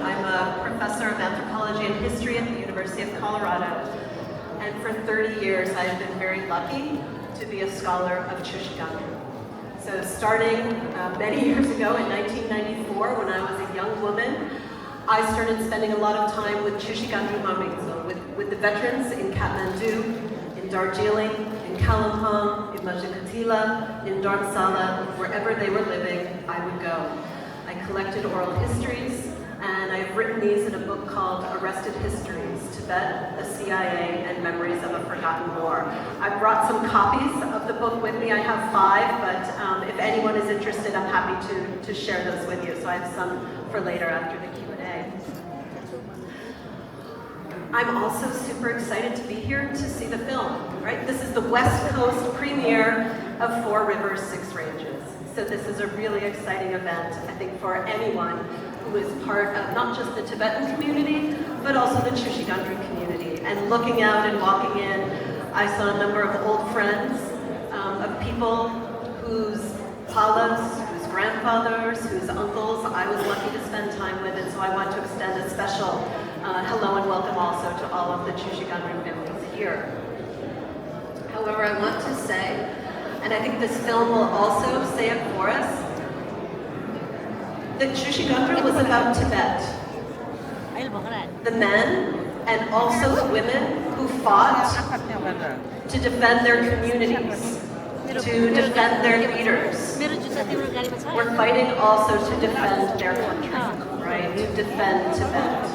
I'm a professor of anthropology and history at the University of Colorado. And for 30 years, I've been very lucky to be a scholar of Chushigandu. So starting many years ago in 1994, when I was a young woman, I started spending a lot of time with Chushigandu Mamingzo, with the veterans in Kathmandu, in Darjeeling, in Kalimpong, in Majikatila, in Dharamsala, wherever they were living, I would go. I collected oral histories, and I've written these in a book called Arrested Histories, Tibet, the CIA, and Memories of a Forgotten War. I brought some copies of the book with me. I have 5, but if anyone is interested, I'm happy to share those with you. So I have some for later after the Q&A. I'm also super excited to be here to see the film, right? This is the West Coast premiere of 4 Rivers, 6 Ranges. So this is a really exciting event, I think, for anyone who is part of not just the Tibetan community, but also the Chushigandu community. And looking out and walking in, I saw a number of old friends, of people whose palas, whose grandfathers, whose uncles I was lucky to spend time with, and so I want to extend a special hello and welcome also to all of the Chushigandu families here. However, I want to say, and I think this film will also say it for us, that Chushigandu was about Tibet. The men and also the women who fought to defend their communities, to defend their leaders. We're fighting also to defend their country, right? To defend Tibet.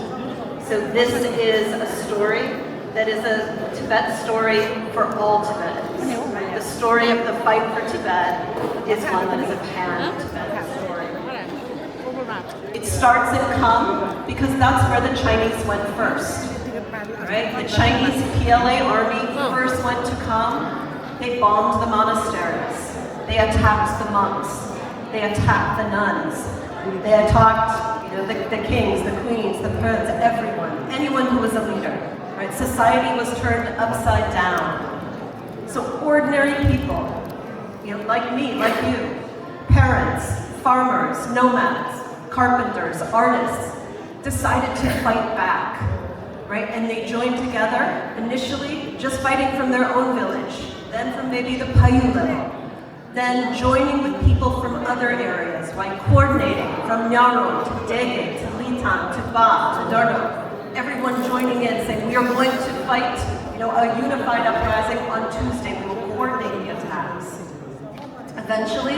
So this is a story that is a Tibet story for all Tibetans. Right? The story of the fight for Tibet is one that is a pan-Tibetan story. It starts in Kham because that's where the Chinese went first. Right? The Chinese PLA army first went to Kham. They bombed the monasteries. They attacked the monks. They attacked the nuns. They attacked, the kings, the queens, the princes, everyone, anyone who was a leader. Right? Society was turned upside down. So ordinary people, like me, like you, parents, farmers, nomads, carpenters, artists, decided to fight back, right? And they joined together, initially just fighting from their own village, then from maybe the Payu level, then joining with people from other areas, right? Coordinating from Nyaro to Dege to Litan to Ba to Dardo, everyone joining in, saying we are going to fight, a unified uprising on Tuesday. We will coordinate the attacks. Eventually,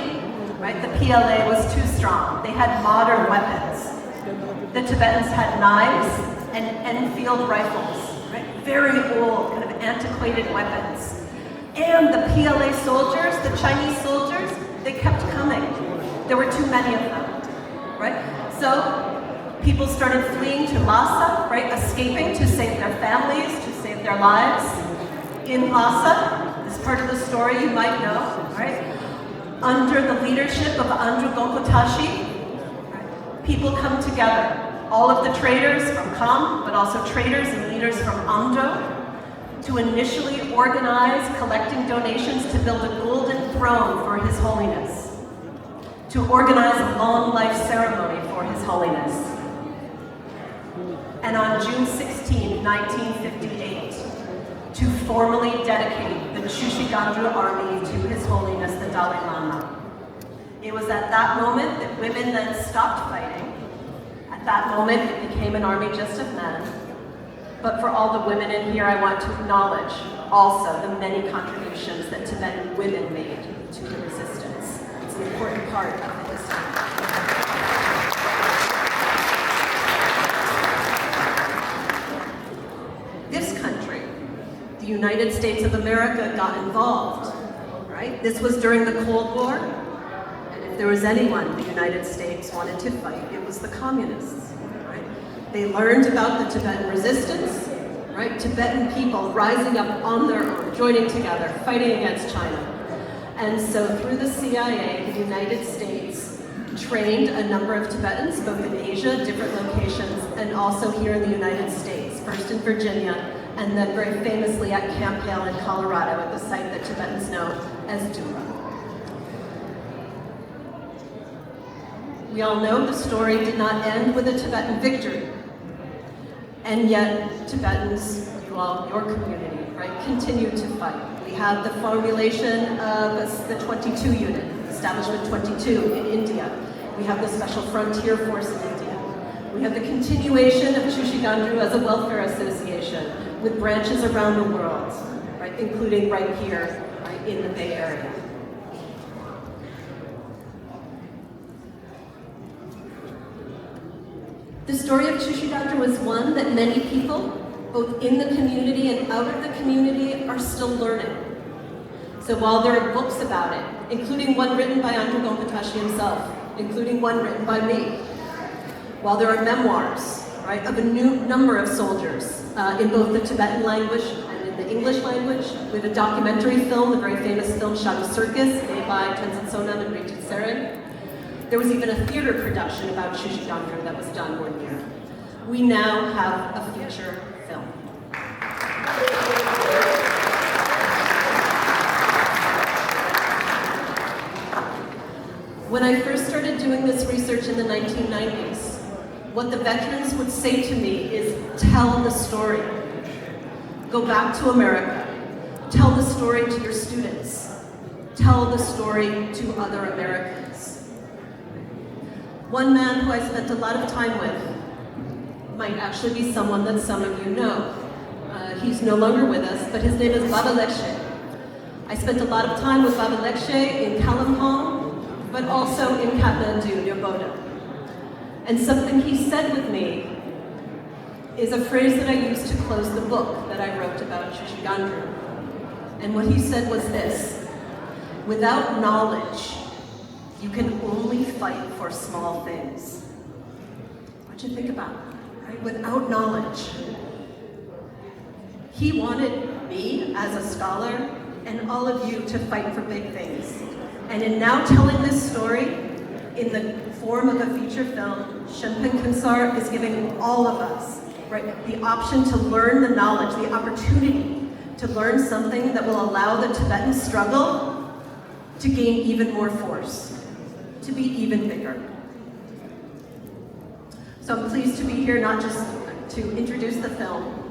right, the PLA was too strong. They had modern weapons. The Tibetans had knives and Enfield rifles, right? Very old, kind of antiquated weapons. And the PLA soldiers, the Chinese soldiers, they kept coming. There were too many of them, right? So people started fleeing to Lhasa, right? Escaping to save their families, to save their lives. In Lhasa, this part of the story you might know, right? Under the leadership of Andrew Gompotashi, right? People come together. All of the traders from Kham, but also traders and leaders from Amdo, to initially organize collecting donations to build a golden throne for His Holiness, to organize a long life ceremony for His Holiness. And on June 16, 1958, to formally dedicate the Chushigandru army to His Holiness the Dalai Lama. It was at that moment that women then stopped fighting. At that moment, it became an army just of men. But for all the women in here, I want to acknowledge also the many contributions that Tibetan women made to the resistance. It's an important part of the history. This country, the United States of America, got involved, right? This was during the Cold War, and if there was anyone the United States wanted to fight, it was the communists, right? They learned about the Tibetan resistance, right? Tibetan people rising up on their own, joining together, fighting against China. And so through the CIA, the United States trained a number of Tibetans, both in Asia, different locations, and also here in the United States, first in Virginia, and then very famously at Camp Hale in Colorado at the site that Tibetans know as Dura. We all know the story did not end with a Tibetan victory. And yet, Tibetans, your community, right, continue to fight. We have the formulation of the 22 unit, Establishment 22 in India. We have the Special Frontier Force in India. We have the continuation of Chushigandru as a welfare association with branches around the world, right, including right here, right, in the Bay Area. The story of Chushigandru is one that many people, both in the community and out of the community, are still learning. So while there are books about it, including one written by Andrew Gompotashi himself, including one written by me, while there are memoirs, right, of a new number of soldiers in both the Tibetan language and in the English language, with a documentary film, the very famous film Shadow Circus, made by Tenzin Sonam and Richard Seren. There was even a theater production about Chushigandru that was done one year. We now have a feature film. When I first started doing this research in the 1990s, what the veterans would say to me is, tell the story. Go back to America. Tell the story to your students. Tell the story to other Americans. One man who I spent a lot of time with might actually be someone that some of you know. He's no longer with us, but his name is Baba Lekshe. I spent a lot of time with Baba Lekshe in Kalimpong, but also in Kathmandu, near Bodh. And something he said with me is a phrase that I used to close the book that I wrote about Chushigandru. And what he said was this: Without knowledge, you can only fight for small things. What you think about that, right? Without knowledge. He wanted me as a scholar and all of you to fight for big things. And in now telling this story in the form of a feature film, Shenpen Kinsar is giving all of us, right, the option to learn the knowledge, the opportunity to learn something that will allow the Tibetan struggle to gain even more force, to be even bigger. So I'm pleased to be here not just to introduce the film,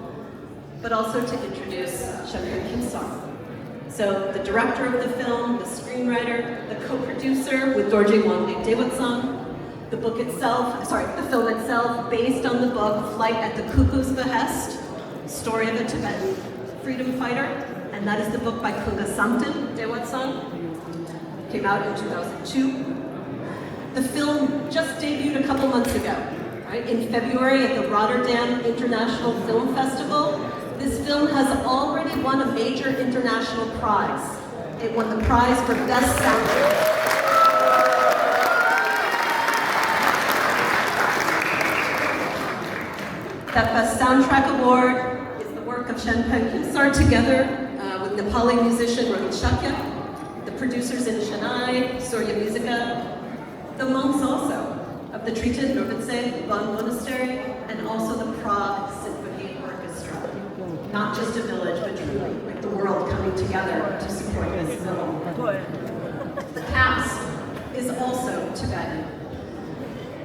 but also to introduce Shenpen Kinsar. So the director of the film, the screenwriter, the co-producer with Dorje Wangdi Daewatseong, the film itself, based on the book Flight at the Cuckoo's Behest, Story of a Tibetan Freedom Fighter, and that is the book by Kunga Samten Daewatseong, came out in 2002. The film just debuted a couple months ago, right? In February at the Rotterdam International Film Festival. This film has already won a major international prize. It won the prize for Best Soundtrack. That Best Soundtrack Award is the work of Shenpen Kinsar together with Nepali musician Rohit Shakya, the producers in Chennai, Surya Musica, the monks also of the Triton Rovitse Bon Monastery, and also the Prague Symphony Orchestra. Not just a village, but truly like the world coming together to support this film. The cast is also Tibetan.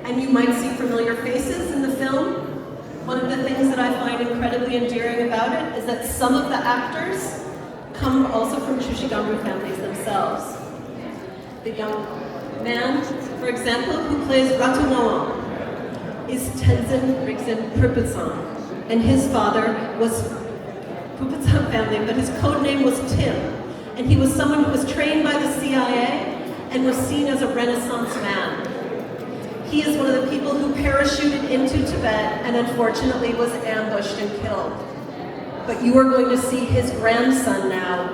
And you might see familiar faces in the film. One of the things that I find incredibly endearing about it is that some of the actors come also from Chushigamru families themselves. The young man, for example, who plays Ratu Nawang is Tenzin Rigzin Pripatsan, and his father was Pripatsan family, but his code name was Tim, and he was someone who was trained by the CIA and was seen as a Renaissance man. He is one of the people who parachuted into Tibet and unfortunately was ambushed and killed. But you are going to see his grandson now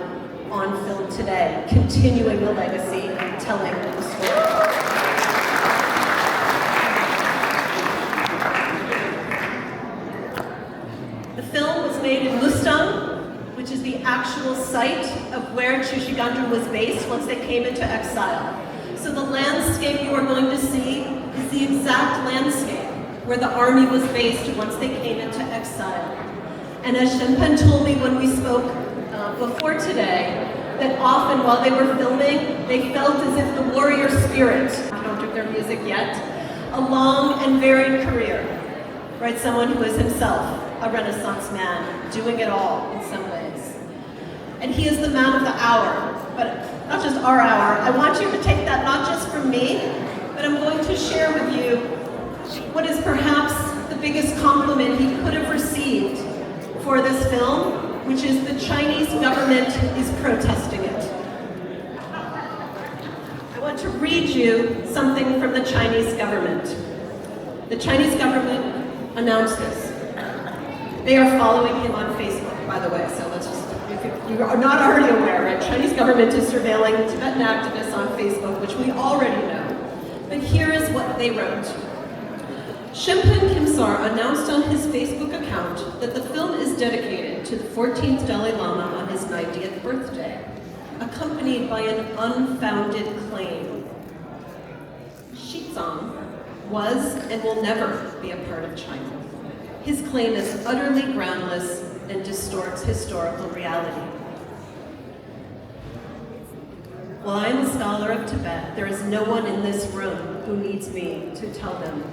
on film today, continuing the legacy and telling the story. The film was made in Mustang, which is the actual site of where Chushigamru was based once they came into exile. So the landscape you are going to see is the exact landscape where the army was based once they came into exile. And as Shenpen told me when we spoke before today, that often while they were filming, they felt as if the warrior spirit encountered their music yet. A long and varied career, right? Someone who is himself a Renaissance man, doing it all in some ways. And he is the man of the hour, but not just our hour. I want you to take that not just from me, but I'm going to share with you what is perhaps the biggest compliment he could have received for this film, which is the Chinese government is protesting it. I want to read you something from the Chinese government. The Chinese government announced this. They are following him on Facebook, by the way, so let's just, if you are not already aware, right? Chinese government is surveilling Tibetan activists on Facebook, which we already know. But here is what they wrote. Shenpen Kinsar announced on his Facebook account that the film is dedicated to the 14th Dalai Lama on his 90th birthday, accompanied by an unfounded claim. Shizong was and will never be a part of China. His claim is utterly groundless and distorts historical reality. While I am a scholar of Tibet, there is no one in this room who needs me to tell them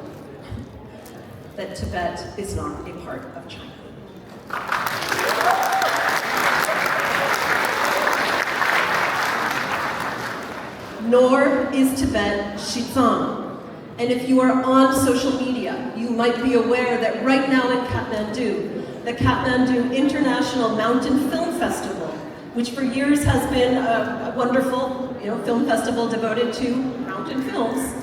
that Tibet is not a part of China. Nor is Tibet Shizong. And if you are on social media, you might be aware that right now in Kathmandu, the Kathmandu International Mountain Film Festival, which for years has been a wonderful film festival devoted to mountain films,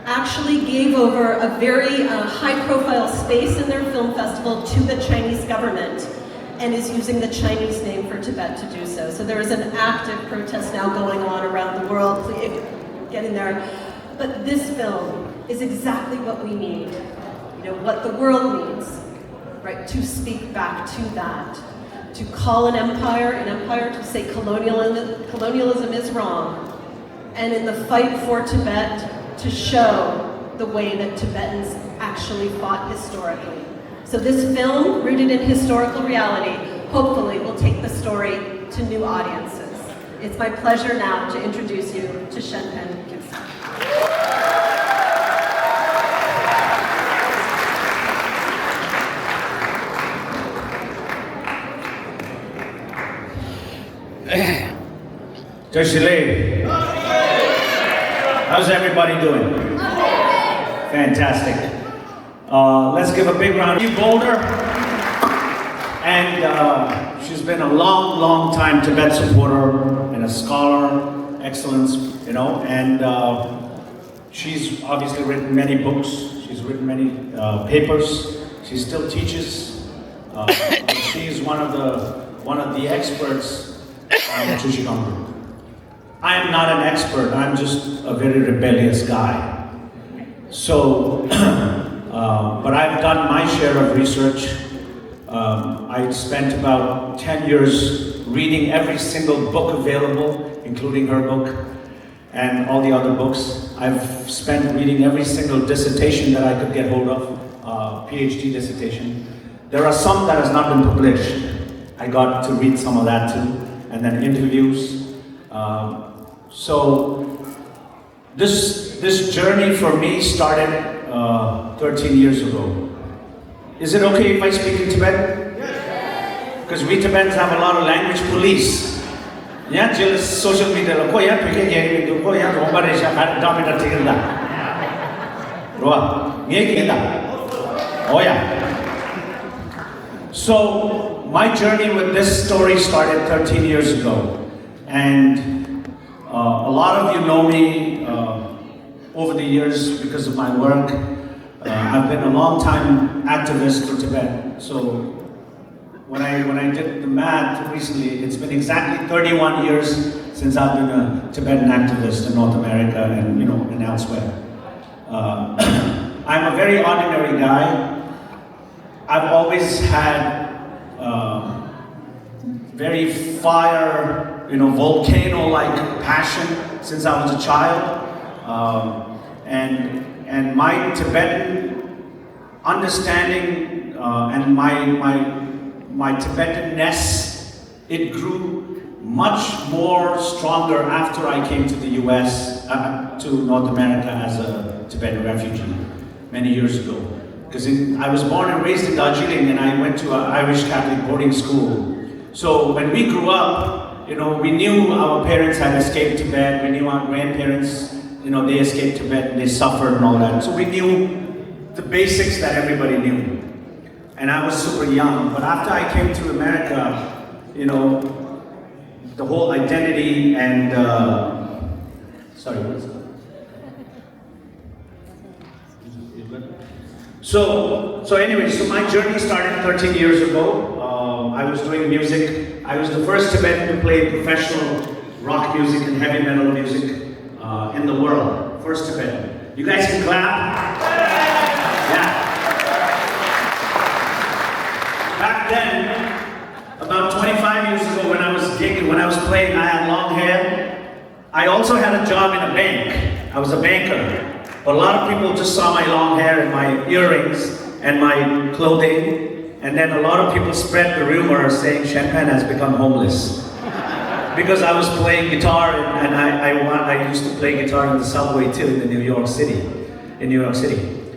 actually gave over a very high-profile space in their film festival to the Chinese government and is using the Chinese name for Tibet to do so. So there is an active protest now going on around the world, getting there. But this film is exactly what we need, what the world needs, right? To speak back to that, to call an empire to say colonialism is wrong, and in the fight for Tibet, to show the way that Tibetans actually fought historically. So this film, rooted in historical reality, hopefully will take the story to new audiences. It's my pleasure now to introduce you to Shenpen Gibson. Joshile, how's everybody doing? Fantastic. Let's give a big round of Boulder. And she's been a long time Tibet supporter and a scholar, excellence, and she's obviously written many books. She's written many papers. She still teaches. She is one of the experts on the Chushigang group. I am not an expert. I'm just a very rebellious guy. So, but I've done my share of research. I spent about 10 years reading every single book available, including her book and all the other books. I've spent reading every single dissertation that I could get hold of, PhD dissertation. There are some that has not been published. I got to read some of that too, and then interviews. So this journey for me started 13 years ago. Is it okay if I speak in Tibetan? Because we Tibetans have a lot of language police. Yeah, just social media. Oh yeah. So my journey with this story started 13 years ago, and a lot of you know me over the years because of my work. I've been a long-time activist for Tibet. So when I did the math recently, it's been exactly 31 years since I've been a Tibetan activist in North America and and elsewhere. I'm a very ordinary guy. I've always had very fire, volcano-like passion since I was a child. And my Tibetan understanding and my Tibetanness, it grew much more stronger after I came to the US, to North America as a Tibetan refugee many years ago. Because I was born and raised in Darjeeling, and I went to an Irish Catholic boarding school. So when we grew up, we knew our parents had escaped Tibet, we knew our grandparents, they escaped Tibet and they suffered and all that. So we knew the basics that everybody knew. And I was super young, but after I came to America, the whole identity and, sorry, what is that? So anyway, so my journey started 13 years ago. I was doing music. I was the first Tibetan to play professional rock music and heavy metal music in the world. First Tibetan. You guys can clap? Yeah. Back then, about 25 years ago when I was gigging, when I was playing, I had long hair. I also had a job in a bank. I was a banker. But a lot of people just saw my long hair and my earrings and my clothing, and then a lot of people spread the rumor saying Shenpen has become homeless. Because I was playing guitar, and I used to play guitar in the subway too in New York City.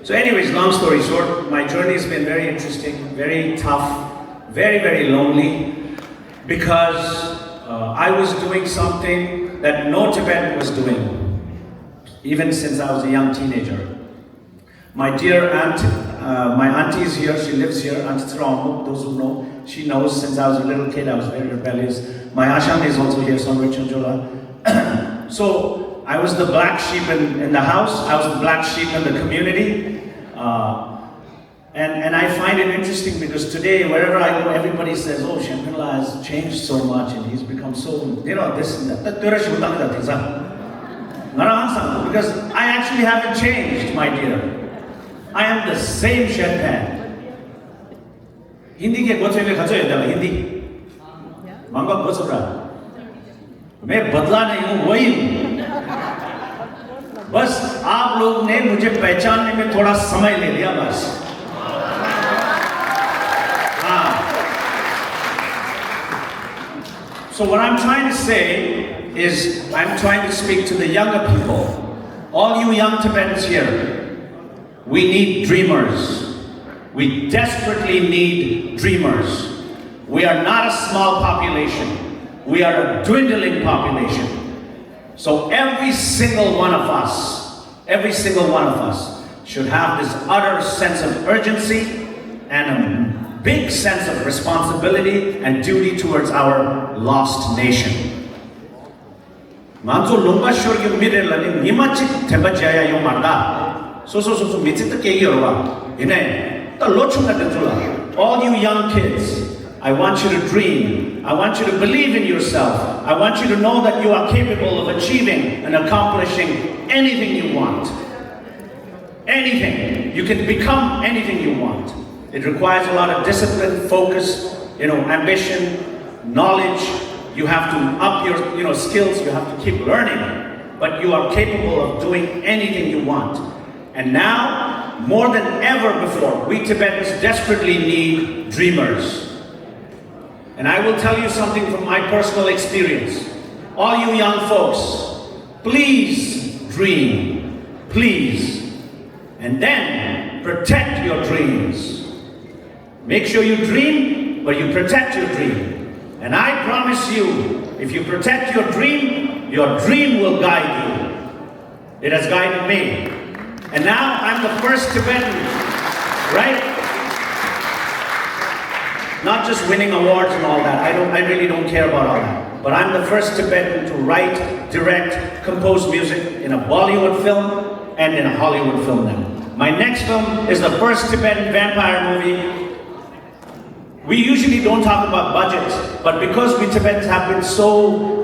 So anyways, long story short, my journey has been very interesting, very tough, very lonely, because I was doing something that no Tibetan was doing. Even since I was a young teenager. My dear aunt, my auntie is here, she lives here, Auntie Tramo, those who know, she knows since I was a little kid I was very rebellious. My Asham is also here, Sonri Chanjola. So I was the black sheep in the house, I was the black sheep in the community. And I find it interesting because today, wherever I go, everybody says, oh, Shangri-La has changed so much and he's become so, you know, this and that. Because I actually haven't changed, my dear. I am the same Shetpan. Hindi ke goche mein khacho hai Hindi. Manga gocho ra. मैं बदला नहीं हूँ वही हूँ बस आप लोग ने मुझे पहचानने में थोड़ा समय ले लिया बस हाँ So what I'm trying to say is I'm trying to speak to the younger people, all you young Tibetans here. We need dreamers. We desperately need dreamers. We are not a small population. We are a dwindling population. So every single one of us should have this utter sense of urgency and a big sense of responsibility and duty towards our lost nation. Manzo lumba shor yu mire lani nimachik themba jaya yu marda. So mitzit ke yorwa. Ine ta lochunga denzula. All you young kids, I want you to dream. I want you to believe in yourself. I want you to know that you are capable of achieving and accomplishing anything you want. Anything. You can become anything you want. It requires a lot of discipline, focus, ambition, knowledge. You have to up your, skills. You have to keep learning. But you are capable of doing anything you want. And now, more than ever before, we Tibetans desperately need dreamers. And I will tell you something from my personal experience. All you young folks, please dream. Please. And then protect your dreams. Make sure you dream, but you protect your dream. And I promise you, if you protect your dream will guide you. It has guided me. And now I'm the first Tibetan, right? Not just winning awards and all that. I really don't care about all that. But I'm the first Tibetan to write, direct, compose music in a Bollywood film and in a Hollywood film now. My next film is the first Tibetan vampire movie. We usually don't talk about budgets, but because we Tibetans have been so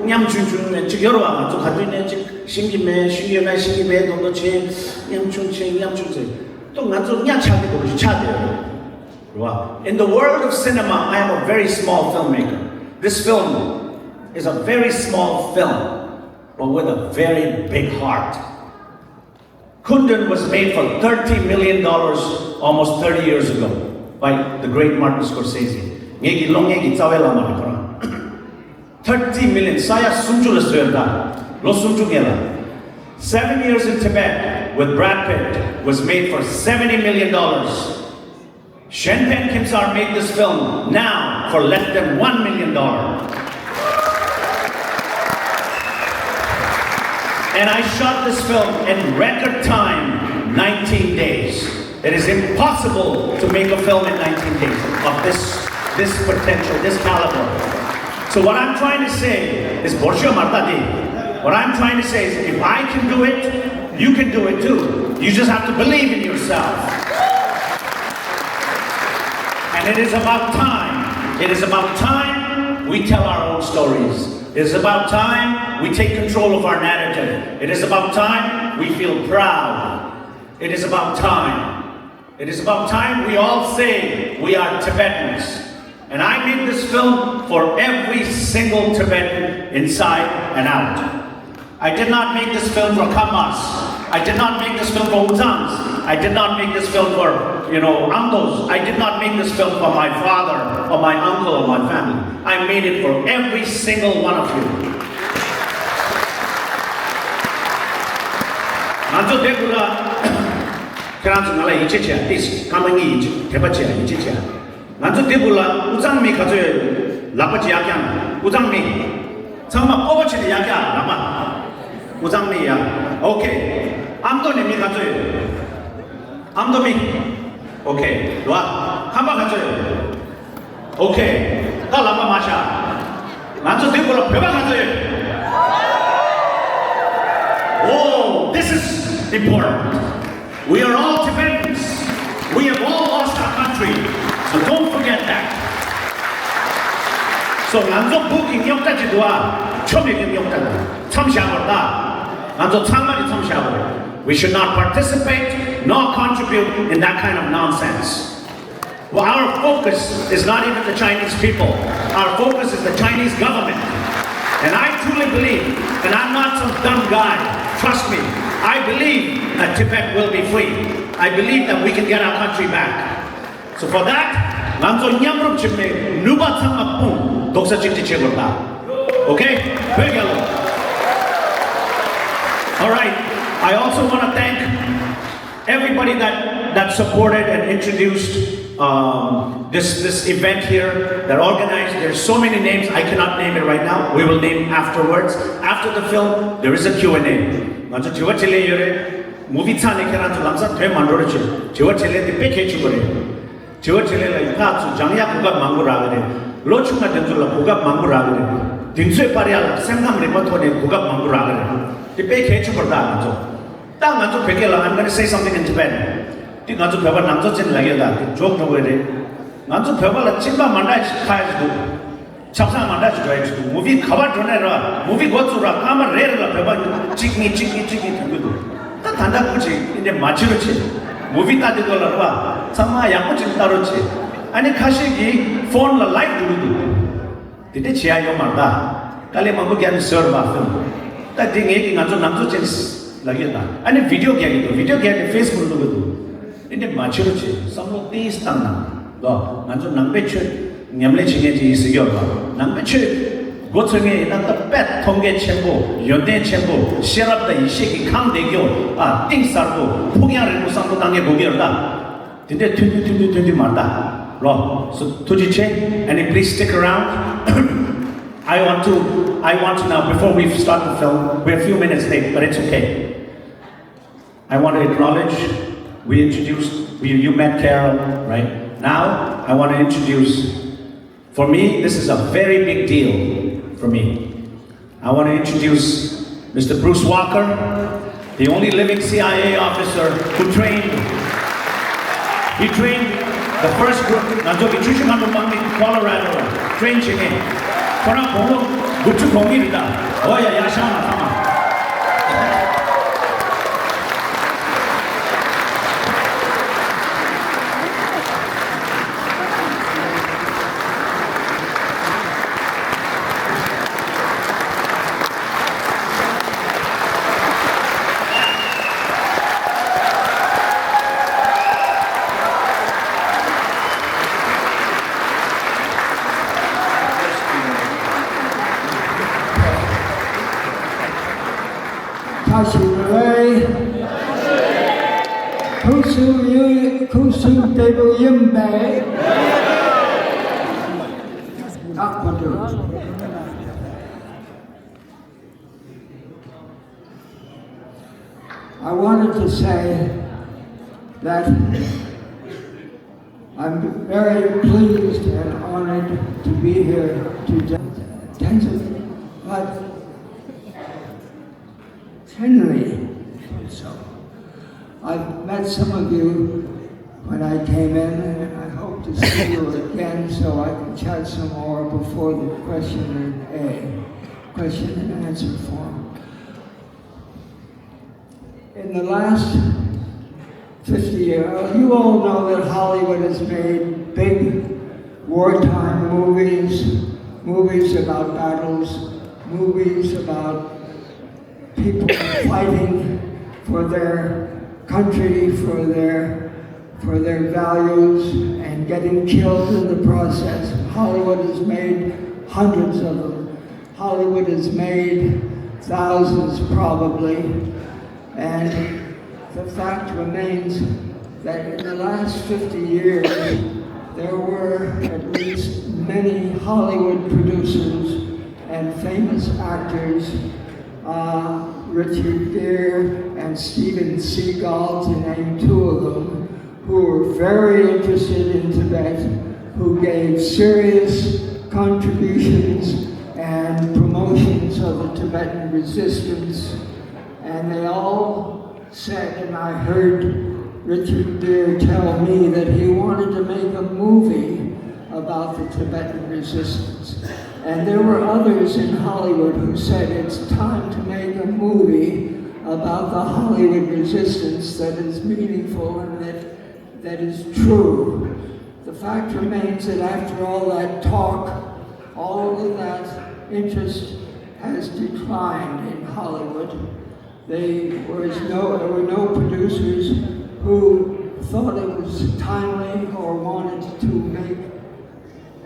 in the world of cinema, I am a very small filmmaker. This film is a very small film, but with a very big heart. Kundan was made for $30 million almost 30 years ago by the great Martin Scorsese. 30 million. Saya sumjula suyanda. Lo sumjungela. 7 years in Tibet with Brad Pitt was made for $70 million. Shenpen Kimsar made this film now for less than $1 million. And I shot this film in record time, 19 days. It is impossible to make a film in 19 days of this potential, this caliber. So what I'm trying to say is, what I'm trying to say is, if I can do it, you can do it too. You just have to believe in yourself. And it is about time. It is about time we tell our own stories. It is about time we take control of our narrative. It is about time we feel proud. It is about time. It is about time we all say we are Tibetans. And I made this film for every single Tibetan inside and out. I did not make this film for Kamas. I did not make this film for Uzans. I did not make this film for, Untold. I did not make this film for my father or my uncle or my family. I made it for every single one of you. Nanzo dekula, keranzu ngala ichicha, this coming age, tebacha ichicha. Nanzo dekula, uzangmi kazoe, lapachi yakyan, uzangmi, sama obachi yakya, lama, uzangmi ya. Okay, amdo nemi kazoe. amdo mi. Okay, dua, hamba kazoe. Okay, ta lama masha. Nanzo dekula peba kazoe. Oh, this is important. We are all Tibetans. We have all lost our So 난저 부킹 역까지도와 처음에 역까지 참시하고다. 난저 참말이 참시하고. We should not participate nor contribute in that kind of nonsense. Well, our focus is not even the Chinese people. Our focus is the Chinese government. And I truly believe, and I'm not some dumb guy, trust me, I believe that Tibet will be free. I believe that we can get our country back. So for that, 남조 냠럽 집에 누가 참아뿐 독서 집지 채굴다. Okay? Very well. All right. I also want to thank everybody that supported and introduced this event here, that organized. There's so many names, I cannot name it right now. We will name afterwards. After the film, there is a Q&A. 먼저 제가 젤레 열에 무비 차네 계란 좀 남사 돼 만들었지. 제가 젤레 때 뺏게 주거래. 제가 젤레라 이파주 장야 국가 망고라 그래. 로충가 된줄라 국가 망고라 그래. 딩수에 빠리야 생각을 해봐토네 국가 망고라 그래. 때 뺏게 주거다 먼저. 딱 먼저 뺏게라. I'm gonna say something in Tibetan. 이 먼저 배발 남자 진 라기다. 족 저거래. 먼저 배발라 찐바 만다지 카야지도. 잡상 만다지 줘야지. 무비 가발 전에라. 무비 고추라 까마 레르라 배발 찍니 된거도. 딱 단다 그지. 이제 마치르지. 무비 따지더라 봐. 참마 양꼬치 따로지. 아니 가시기 폰라 라이브 누르도. 근데 지하요 말다. 깔레 mambo gian serva film. 딱 딩이 간저 남자 진 라기다. 아니 비디오 게임도 페이스북 누르도. 이제 마치르지. samlo tis tangna. 너 간저 남배추 냠레 지게지 있어요. 남배추 고청에 있는 배 통계 첨부, 연대 첨부, 시럽다 이식이 강대교, 띵살고 포기하는 무상도 당해 보기로다. 근데 튼튼튼튼튼 말다. 로, so 투지체, and please stick around. I want to now, before we start the film, we're a few minutes late, but it's okay. I want to acknowledge, you met Carol, right? Now, I want to introduce, for me, this is a very big deal for me. I want to introduce Mr. Bruce Walker, the only living CIA officer who trained the first group, 나저기 주식하는 방미 Colorado, trained 중에, 그러나 보고 우측 공일이다. 어야 야샤나 타마. I wanted to say that I'm very pleased and honored to be here today. But Henry, so I've met some of you when I came in, and I hope to see you again so I can chat some more before the question and answer forum. In the last 50 years, you all know that Hollywood has made big wartime movies about battles, movies about people fighting for their country, for their values, and getting killed in the process. Hollywood has made hundreds of them. Hollywood has made thousands probably. And the fact remains that in the last 50 years, there were at least many Hollywood producers and famous actors, Richard Gere and Steven Seagal, to name two of them, who were very interested in Tibet, who gave serious contributions and promotions of the Tibetan resistance. And they all said, and I heard Richard Gere tell me that he wanted to make a movie about the Tibetan resistance. And there were others in Hollywood who said it's time to make a movie about the Hollywood resistance that is meaningful and that is true. The fact remains that after all that talk, all of that interest has declined in Hollywood. There were no producers who thought it was timely or wanted to make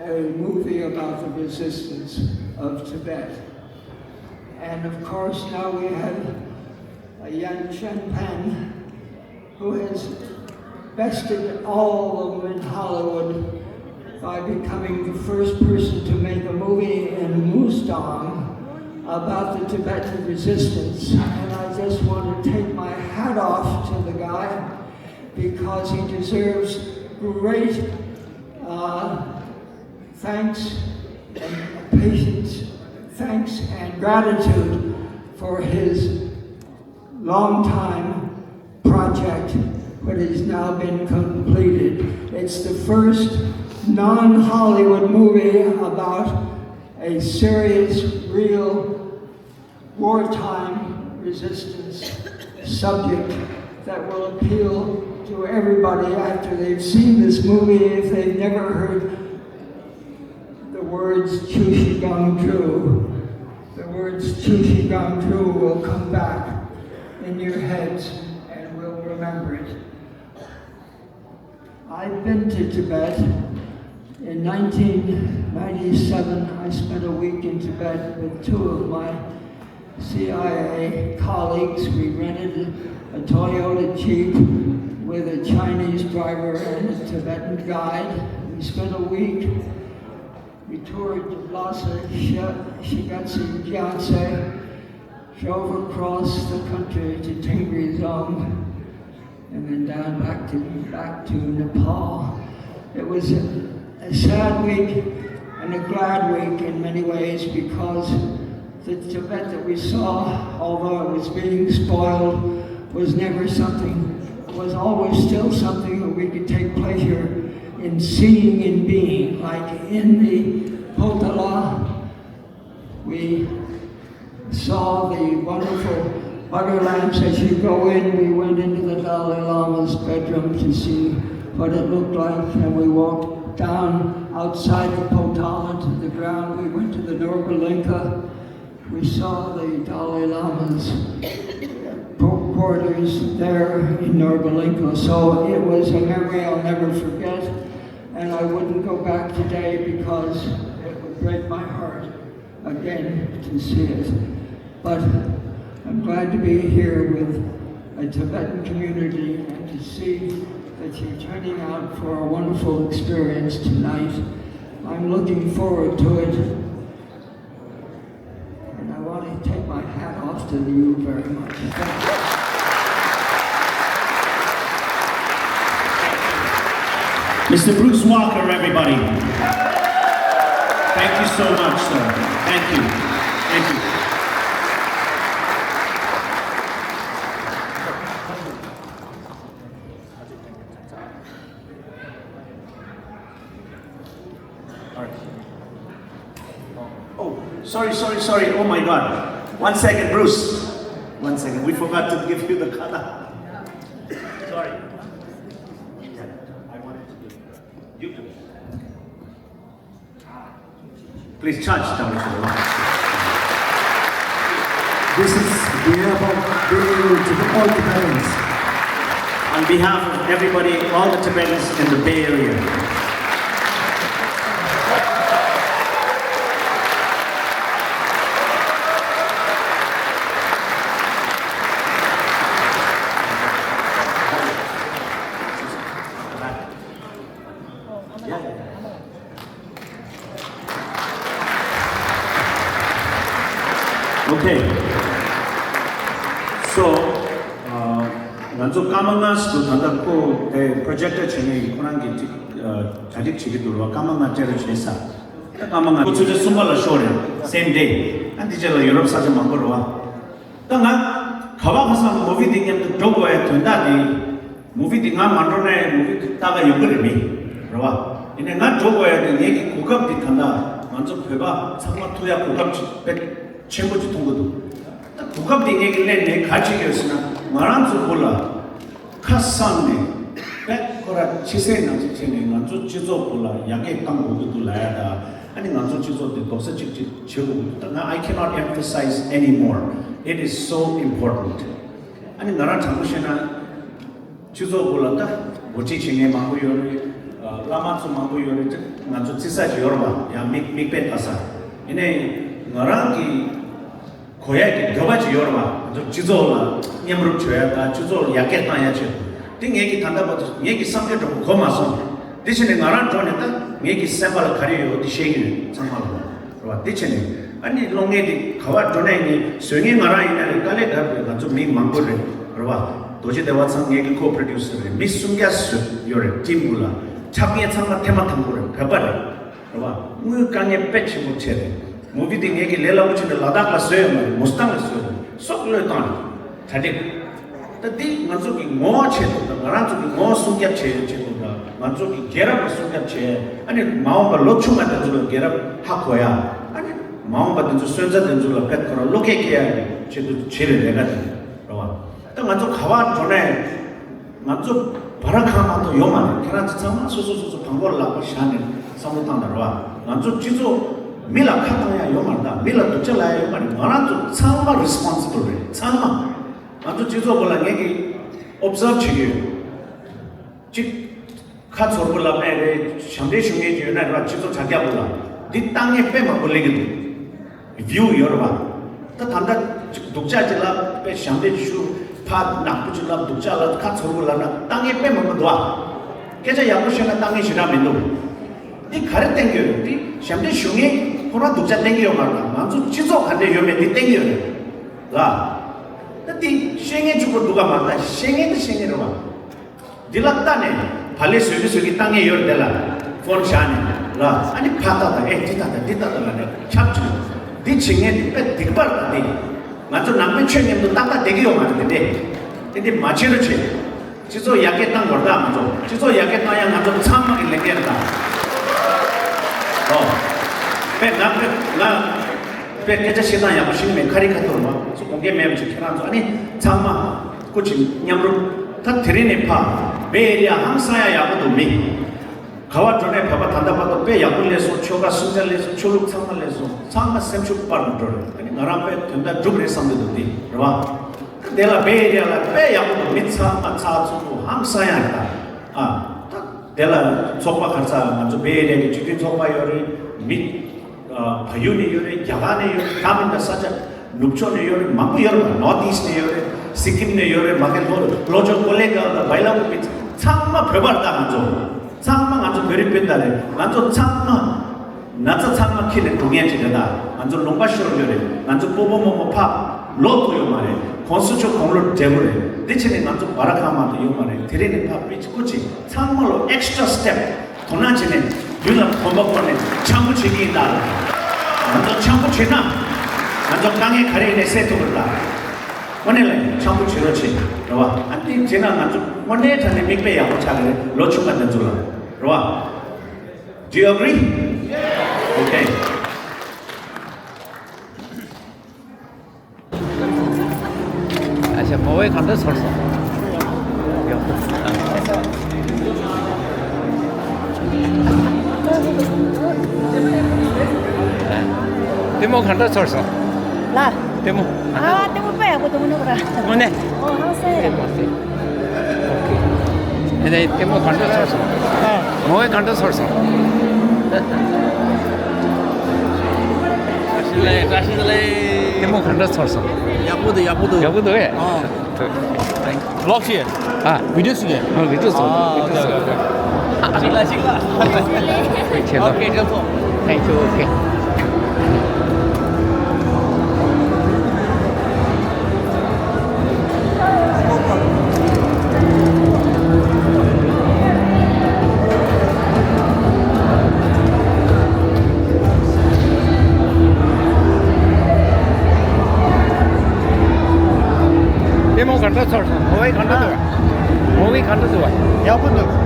a movie about the resistance of Tibet. And of course now we have Yan Shenpan, who has bested all of them in Hollywood by becoming the first person to make a movie in Mustang about the Tibetan resistance. And I just want to take my hat off to the guy because he deserves great thanks and patience, thanks and gratitude for his long-time project, but has now been completed. It's the first non-Hollywood movie about a serious, real, wartime resistance subject that will appeal to everybody after they've seen this movie. If they've never heard the words Chushigangdru, the words Chushigangdru will come back in your heads and we'll remember it. I've been to Tibet. In 1997, I spent a week in Tibet with two of my CIA colleagues. We rented a Toyota Jeep with a Chinese driver and a Tibetan guide. We spent a week. We toured Lhasa, Shigatse, Gyatse, drove across the country to Tingri Zone, and then down back to Nepal. It was a sad week and a glad week in many ways because the Tibet that we saw, although it was being spoiled, was never something, was always still something that we could take pleasure in seeing and being. Like in the Potala, we saw the wonderful butter lamps as you go in. We went into the Dalai Lama's bedroom to see what it looked like, and we walked down outside the Potala to the ground. We went to the Norbalinka. We saw the Dalai Lama's quarters there in Norbalinka. So it was a memory I'll never forget, and I wouldn't go back today because it would break my heart again to see it. But I'm glad to be here with a Tibetan community and to see that you're turning out for a wonderful experience tonight. I'm looking forward to it. And I want to take my hat off to you very much. Mr. Bruce Walker, everybody. Thank you so much, sir. Thank you. Thank you. Sorry. Oh my God. 1 second, Bruce. 1 second. We forgot to give you the kata. Sorry. I wanted to do you do. Please charge down to the line. This is behalf of the all Tibetans. On behalf of everybody, all the Tibetans in the Bay Area. Okay. So, 난좀 까만나스도 단답고 프로젝트 중에 이코난 게 자직 지기도록 까만나째를 제사. 까만나 고추제 숨발라 쇼래. Same day. 안디젤라 유럽 사진 만보러 와. 땅아 가봐서 무비 딩게 도고에 된다디. 무비 딩아 만로네 무비 따가 연결이 미. 그러와. 이제 나 도고에 얘기 고급 뒷한다. 먼저 배봐 상마토야 고갑 최고지 통거도 고갑 딩에길래 내 가치였으나 말한 줄 몰라 카산네 거라 치세나 치세네 먼저 지도 몰라 약에 땅 고기도 나야다 아니 먼저 지도도 도서 직접 제고 I cannot emphasize anymore. It is so important. 아니 나라 장부시나 지도 몰랐다 뭐지 징에 망고 요리 라마츠 망고 요리 먼저 지사지 여러분 야 믹벤 가사 이네 나라기 고야기 겨바지 여러분 먼저 지도라 냠으로 줘야다 지도 약게 따야지 띵 얘기 단다부터 얘기 상대적으로 고마서 대신에 나랑 전에다 얘기 샘플 가려요 디셰기 정말로 그러와 대신에 아니 롱에디 가와 전에 수행이 나라 있는 깔에 가서 좀 망고래 그러와 도시 대화상 얘기 코 프로듀서래 미순가스 요래 팀불라 차비에 참가 테마 탐고래 배바래 그러와 무강에 배치 못체래 무비딩 얘기 레라우치는 라다가 써요 무스탕을 써요 속을 던 자디 तदी Manju की मो छे तो मरांजू की मो सुग्या छे छे तो मंजू की गेरा सुग्या छे अनि माओ का लोचु मा दजु गेरा हाकोया अनि माओ का दजु सोजा दजु पेट करो लोके किया छे तो छेले लेगा रवा तो मंजू खावा जोने मंजू भरा खामा तो योमा केरा चमा सोसोसो 방고를 ला고 शाने समुतान रवा मंजू चिजो मिला खाताया योमा다 मिला तो चलाया योमा मरांजू चामा रिस्पांसिबल रे चामा 아주 지도불라 얘기 observe 치기 즉 카츠올불라 매레 샴데 슝게 지나 지도 자기야 불라 네 땅에 빼만 걸리기도 뷰 여러분 또 단다 독자질라 빼 샴데 슈파 나쁘질라 독자라 카츠올불라 땅에 빼만 거도와 계좌 야부시나 땅에 지나면도 네 가르 땡겨요 네 샴데 슝게 코나 독자 땡겨요 말라 만주 지도 간데 요면 네 땡겨요 라 ती शेंगे जुको दुगा माता शेंगे तो शेंगे रवा दिलकता ने भले सुगी सुगी तांगे योर देला फोन शाने ला अनि फाता था दिता ला ने छापचु दि शेंगे पे दिखबर ता दि मातो नामे छेंगे तो ताता देगियो मारते दे 근데 마치를 치 지소 약게 땅 걸다 마죠 지소 약게 땅야 마죠 참막이 내게다 나 पेकेजा सिदा या मशीन में खरी खतोर मा सो कोगे में छिखना जो अनि चामा कुछ न्यामरु थ थ्री ने फा बे एरिया हमसाया या तो मी खवा जोने फबा थांदा पा तो पे या बुले सो छोगा सुजल ले सो छोलुक चामा ले सो चामा सेमचु पार मोटर अनि नरा पे थंदा जुगरे समदे दोती रवा देला बे एरिया ला पे या तो मी चामा चा छु हमसाया ता देला सोपा खर्चा जो बे एरिया की चिकिन सोपा योरी मी भाइयों योरे यागाने योरे कामिंदा सजा नुक्चो ने योरे मांगो योरे नॉर्थ ईस्ट ने योरे सिक्किम ने योरे मागे बोल लोजो कोलेगा बाइला को pitch 참마 배발다 간조 참마 간조 베리펜다래 간조 참마 나자 참마 키네 동해지다 간조 롱바쇼로 요래 간조 뽀뽀모모 파 로토요 말에 건수초 공로 제물에 니체네 간조 바라카마도 요 말에 데레네 파 피치코치 참말로 엑스트라 스텝 도나지네 유나 범벅번에 참부치기다 간조 참부치나 간조 강에 가리네 세토글다 원래는 참부치로치 로와 안티 제나 간조 원래 전에 믹배야고 차그래 로추가 된줄라 로와 Do you agree? Yeah. Okay. अच्छा मोबाइल खाते सोर्स 데모 간다 소스 나 데모 아, 때문 빼야 뭐 너무 누구라. 뭐네 하세. 오케이 근데 데모 간다 소스 모바일 간다 소스 가실래 데모 간다 소스 야구도 여기도 해 럭시 아 비디오 쓰게 위드 소 찍라 오케이 좀 땡큐 오케이 데모 간다 소스 모바일 간다 좋아 모바일 간다 좋아 야구도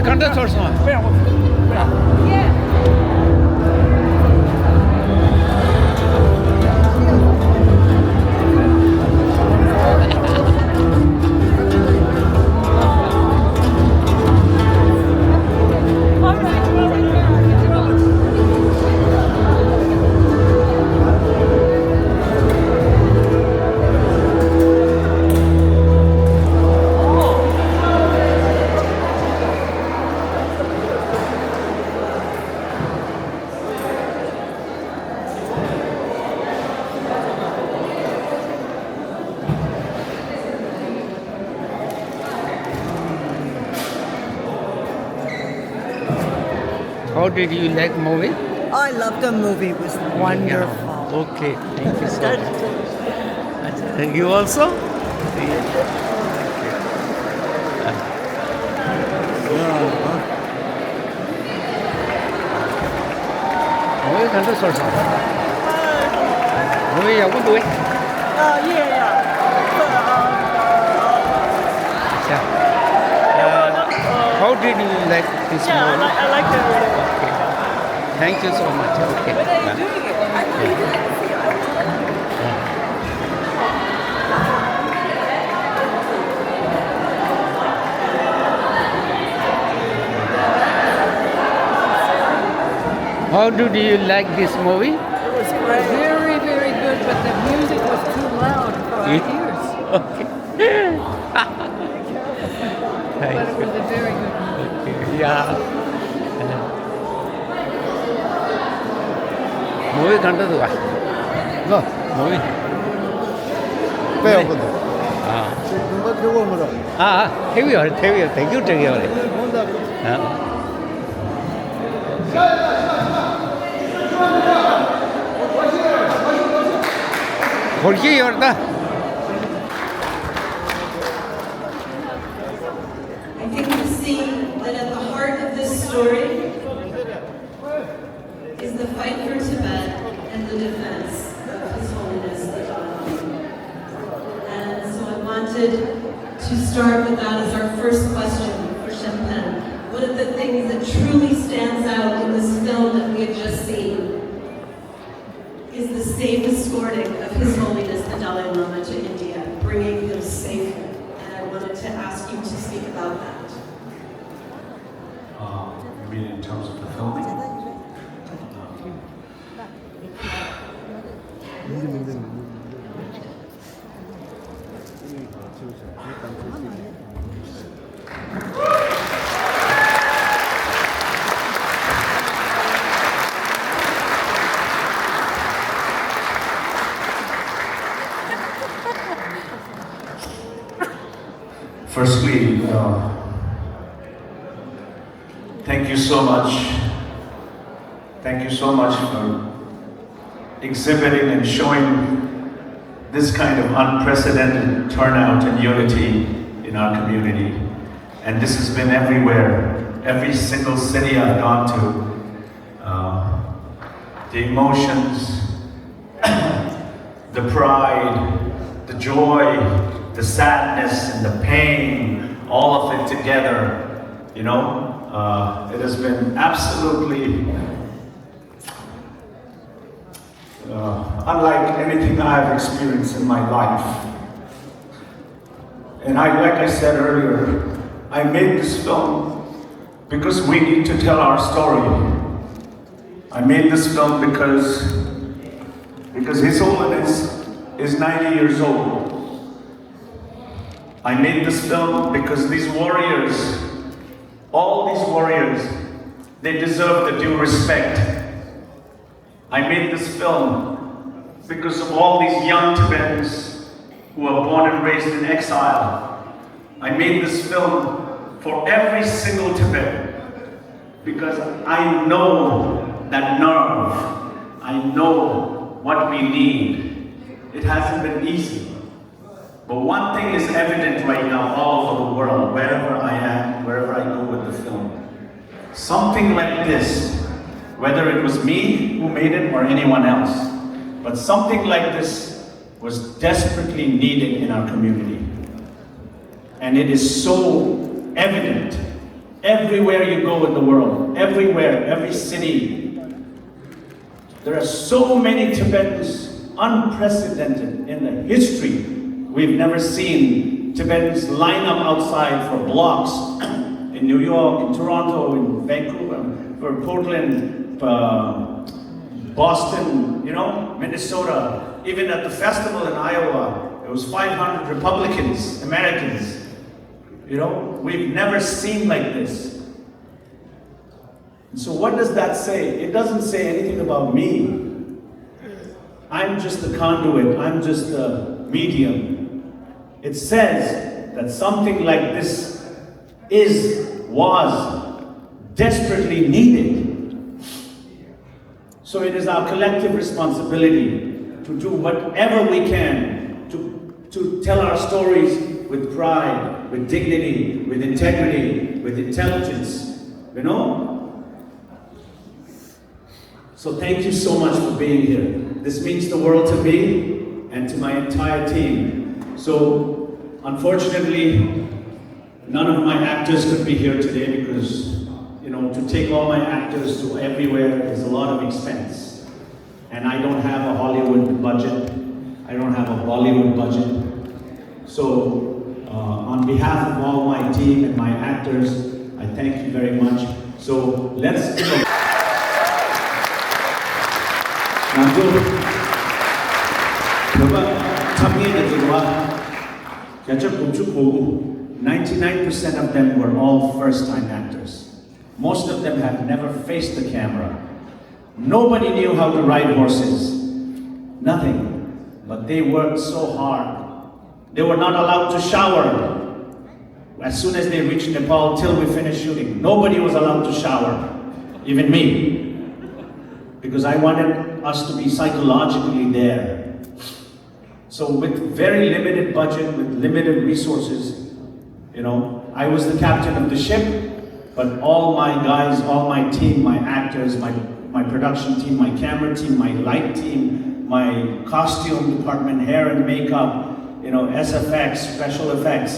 കണ്ട source How did you like movie? I loved the movie. It was wonderful. Yeah. Okay, thank you so much. And you also? Movie 간다 설사. Movie 야구 뭐? Yeah. How did you like this movie? I liked it really well. Okay. Thank you so much. Okay. When are you doing it? I thought you didn't see it. How did you like this movie? It was great. Very, very good, but the music was too loud for our ears. Okay. But it was a very good movie. Okay. Yeah. Movie ಕಂಡದ್ದು movie. 배웠거든. 아. 누가 들고 온 거다. 태위요. 대규 저기요. 거기 열다. I think the scene that at the heart of this story is the fight for Tibet and the defense of His Holiness the Dalai Lama. And so I wanted to start with that as our first question for Shempen. One of the things that truly stands out in this film that we have just seen is the safe escorting of His Holiness the Dalai Lama to India, bringing him safely. And I wanted to ask you to speak about that. You mean in terms of the filming? Firstly, thank you so much. Thank you so much for exhibiting and showing this kind of unprecedented turnout and unity in our community. And this has been everywhere, every single city I've gone to. The emotions, the pride, the joy, the sadness and the pain, all of it together, you know, it has been absolutely unlike anything I have experienced in my life. And like I said earlier, I made this film because we need to tell our story. I made this film because His Holiness is 90 years old. I made this film because these warriors, all these warriors, they deserve the due respect. I made this film because of all these young Tibetans who are born and raised in exile. I made this film for every single Tibetan because I know that nerve. I know what we need. It hasn't been easy. But one thing is evident right now all over the world, wherever I am, wherever I go with the film. Something like this, whether it was me who made it or anyone else, but something like this was desperately needed in our community. And it is so evident Everywhere you go in the world, everywhere, every city, there are so many Tibetans, unprecedented in the history. We've never seen Tibetans line up outside for blocks in New York, in Toronto, in Vancouver, for Portland, Boston, Minnesota. Even at the festival in Iowa, there was 500 Republicans, Americans. We've never seen like this. And so what does that say? It doesn't say anything about me. I'm just a conduit, I'm just a medium. It says that something like this was desperately needed. So it is our collective responsibility to do whatever we can to tell our stories with pride, with dignity, with integrity, with intelligence, So thank you so much for being here. This means the world to me and to my entire team. So unfortunately, none of my actors could be here today because, to take all my actors to everywhere is a lot of expense. And I don't have a Hollywood budget. I don't have a Bollywood budget. So, on behalf of all my team and my actors, I thank you very much. So, let's go. Now, 99% of them were all first-time actors. Most of them have never faced the camera. Nobody knew how to ride horses. Nothing. But they worked so hard. They were not allowed to shower as soon as they reached Nepal till we finished shooting. Nobody was allowed to shower, even me, because I wanted us to be psychologically there. So with very limited budget, with limited resources, I was the captain of the ship, but all my guys, all my team, my actors, my production team, my camera team, my light team, my costume department, hair and makeup, SFX, special effects,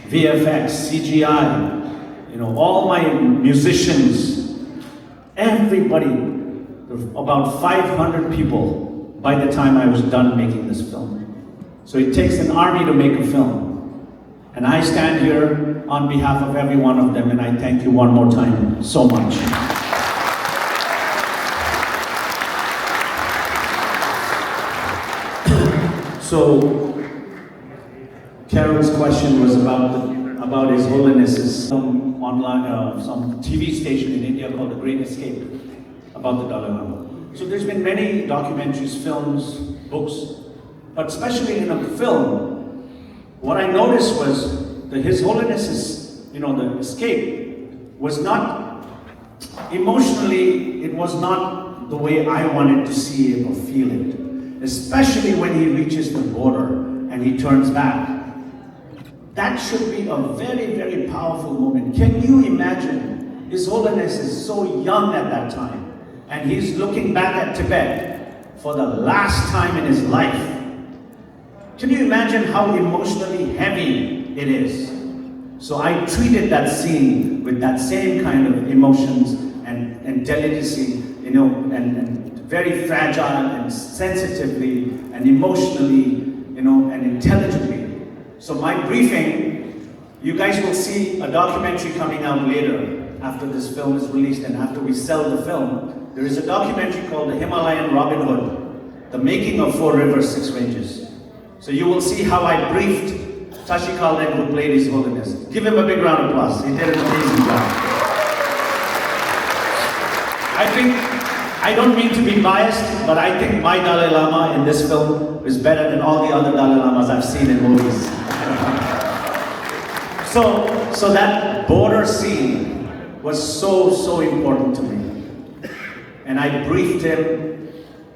VFX, CGI, all my musicians, everybody, about 500 people by the time I was done making this film. So it takes an army to make a film. And I stand here on behalf of every one of them, and I thank you one more time so much. So, Karen's question was about His Holiness's some TV station in India called The Great Escape about the Dalai Lama. So there's been many documentaries, films, books, but especially in a film, what I noticed was that His Holiness's, the escape was not, emotionally, it was not the way I wanted to see it or feel it. Especially when he reaches the border and he turns back. That should be a very, very powerful moment. Can you imagine? His Holiness is so young at that time, and he's looking back at Tibet for the last time in his life. Can you imagine how emotionally heavy it is? So I treated that scene with that same kind of emotions and delicacy, and very fragile and sensitively and emotionally, and intelligently. So my briefing, you guys will see a documentary coming out later after this film is released and after we sell the film. There is a documentary called The Himalayan Robin Hood, The Making of Four Rivers, Six Ranges. So you will see how I briefed Tashi Kalden, who played His Holiness. Give him a big round of applause. He did an amazing job. I don't mean to be biased, but I think my Dalai Lama in this film is better than all the other Dalai Lamas I've seen in movies. So that border scene was so important to me. And I briefed him,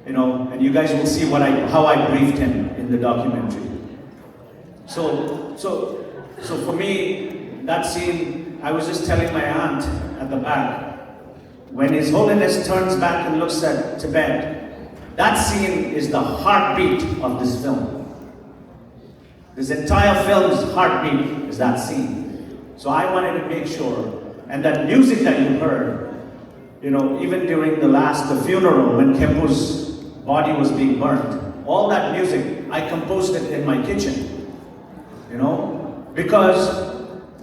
and you guys will see how I briefed him in the documentary. So for me, that scene, I was just telling my aunt at the back, when His Holiness turns back and looks at Tibet, that scene is the heartbeat of this film. This entire film's heartbeat is that scene. So I wanted to make sure And that music that you heard, even during the funeral when Kempu's body was being burnt, all that music, I composed it in my kitchen. Because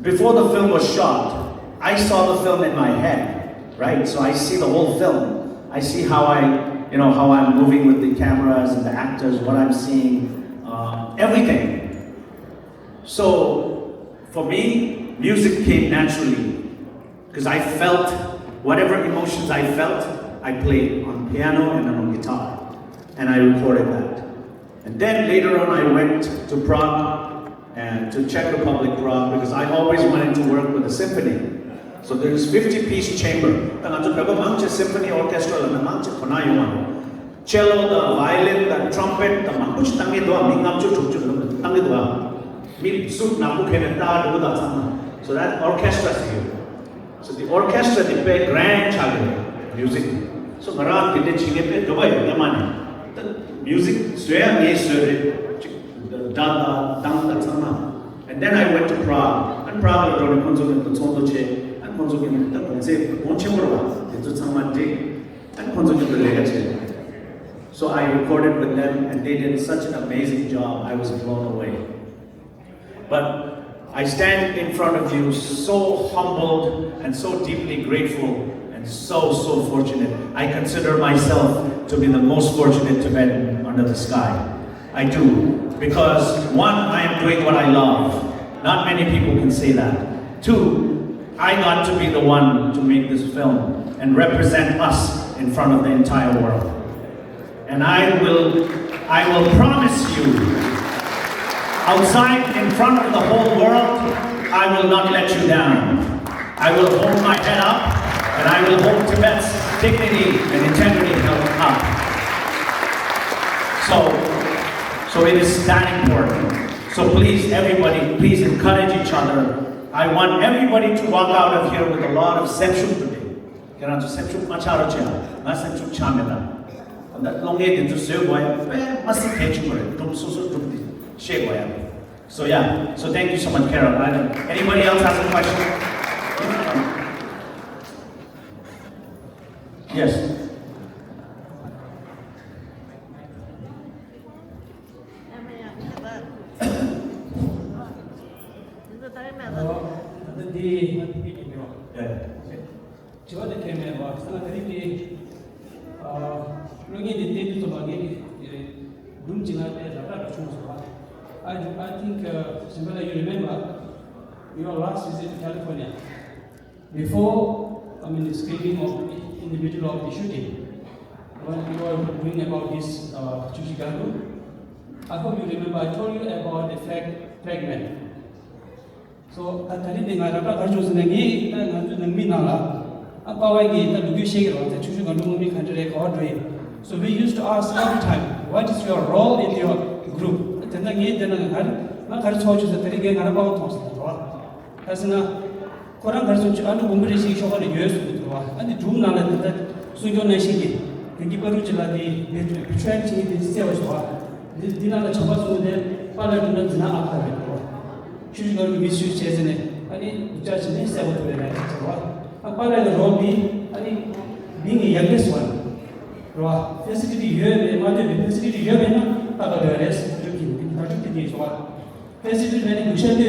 before the film was shot, I saw the film in my head, right? So I see the whole film. I see how how I'm moving with the cameras and the actors, what I'm seeing, everything. So for me, music came naturally because I felt whatever emotions I felt, I played on piano and on guitar, and I recorded that. And then later on, I went to Prague and to Czech Republic, Prague, because I always wanted to work with a symphony. So there's 50-piece chamber. The symphony orchestra, the cello, the violin, the trumpet, so that orchestra is here. So the orchestra they play grand music. So Maran did the music, and then I went to Prague. And Prague and so I recorded with them, and they did such an amazing job. I was blown away. But I stand in front of you so humbled and so deeply grateful and so fortunate. I consider myself to be the most fortunate Tibetan under the sky. I do. Because one, I am doing what I love. Not many people can say that. Two, I got to be the one to make this film and represent us in front of the entire world. And I will promise you, outside in front of the whole world, I will not let you down. I will hold my head up, and I will hold Tibet's dignity and integrity up. So it is that important. So please, everybody, please encourage each other. I want everybody to walk out of here with a lot of semshuk today. Kaya semshuk macharocha, na semshuk chameda. That long way to say boy, must catch for it. So yeah, so thank you so much, Carol. Anybody else has a question? Yes. I think, Simba, you remember your last visit to California. Before, the screening in the middle of the shooting, when you were doing about this Chushigaru, I hope you remember I told you about the fragment. So, at the ending, I have a Nagi, and Minala, a Pawagi, the Lugushiro, the Chushigaru country record. So, we used to ask every time, what is your role in your group? Then I had told you that they get about us. As a Koran person, I don't remember seeing over the years and the Doom Nala that Suyo Nashiki, the Gibaruchila, the betraying the Sales the Dinala Chabasu, the Parliament is not up. She's going to misuse Chesney. I need judge me seven to the next. A part the role being the youngest one. Facility here, the mother, facility here, and other rest. Basically, when you should do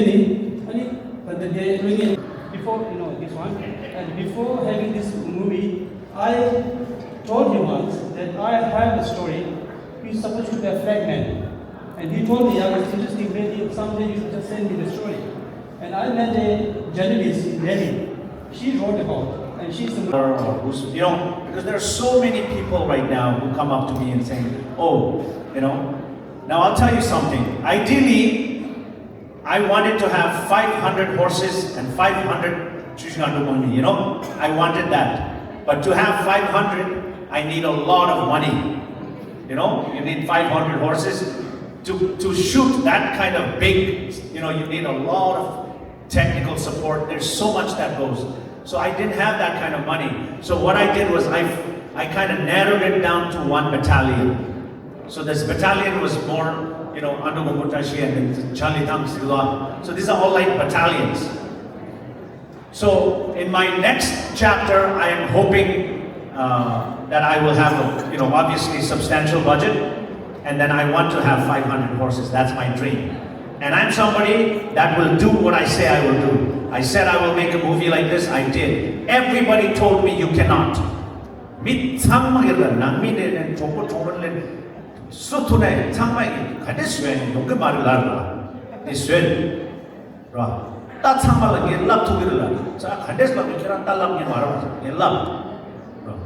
but the day before this one, and before having this movie, I told him once that I have a story which is supposed to be a fragment, and he told me I was interested. Maybe someday you should just send me the story. And I met a journalist in Delhi. She wrote about, and she's because there are so many people right now who come up to me and saying, Now I'll tell you something. Ideally, I wanted to have 500 horses and 500 Chushigandu, I wanted that. But to have 500, I need a lot of money. You need 500 horses. To shoot that kind of big, you need a lot of technical support. There's so much that goes. So I didn't have that kind of money. So what I did was I kind of narrowed it down to one battalion. So this battalion was more, Anu Mumutashi and Charlie Tang Silwa. So these are all like battalions. So in my next chapter, I am hoping that I will have a, obviously substantial budget, and then I want to have 500 horses. That's my dream. And I'm somebody that will do what I say I will do. I said I will make a movie like this, I did. Everybody told me you cannot.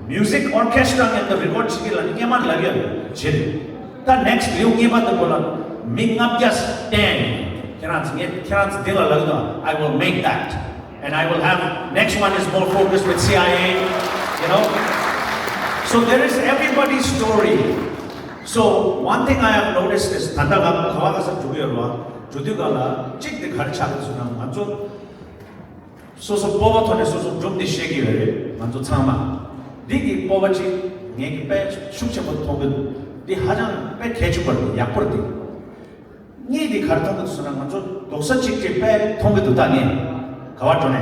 Music orchestra and the record skill and yaman lagya jil. The next liu ngima the bola ming up just 10. I will make that. And I will have next one is more focused with CIA, So there is everybody's story. So one thing I have noticed is Tandaga Kawakasa Jugirwa, Judugala, Chik the Karchak Manzo. So Bovatone, so Jumdi Shegi, Manzo Tama. Digi Povachi, Neki Pech, Shukchabot Togan, the Hajan Pet Ketchup, Yakurti. Ni the Kartan Sunan Manzo, Dosa Chik Pet, Tonga Dutani, Kawatone.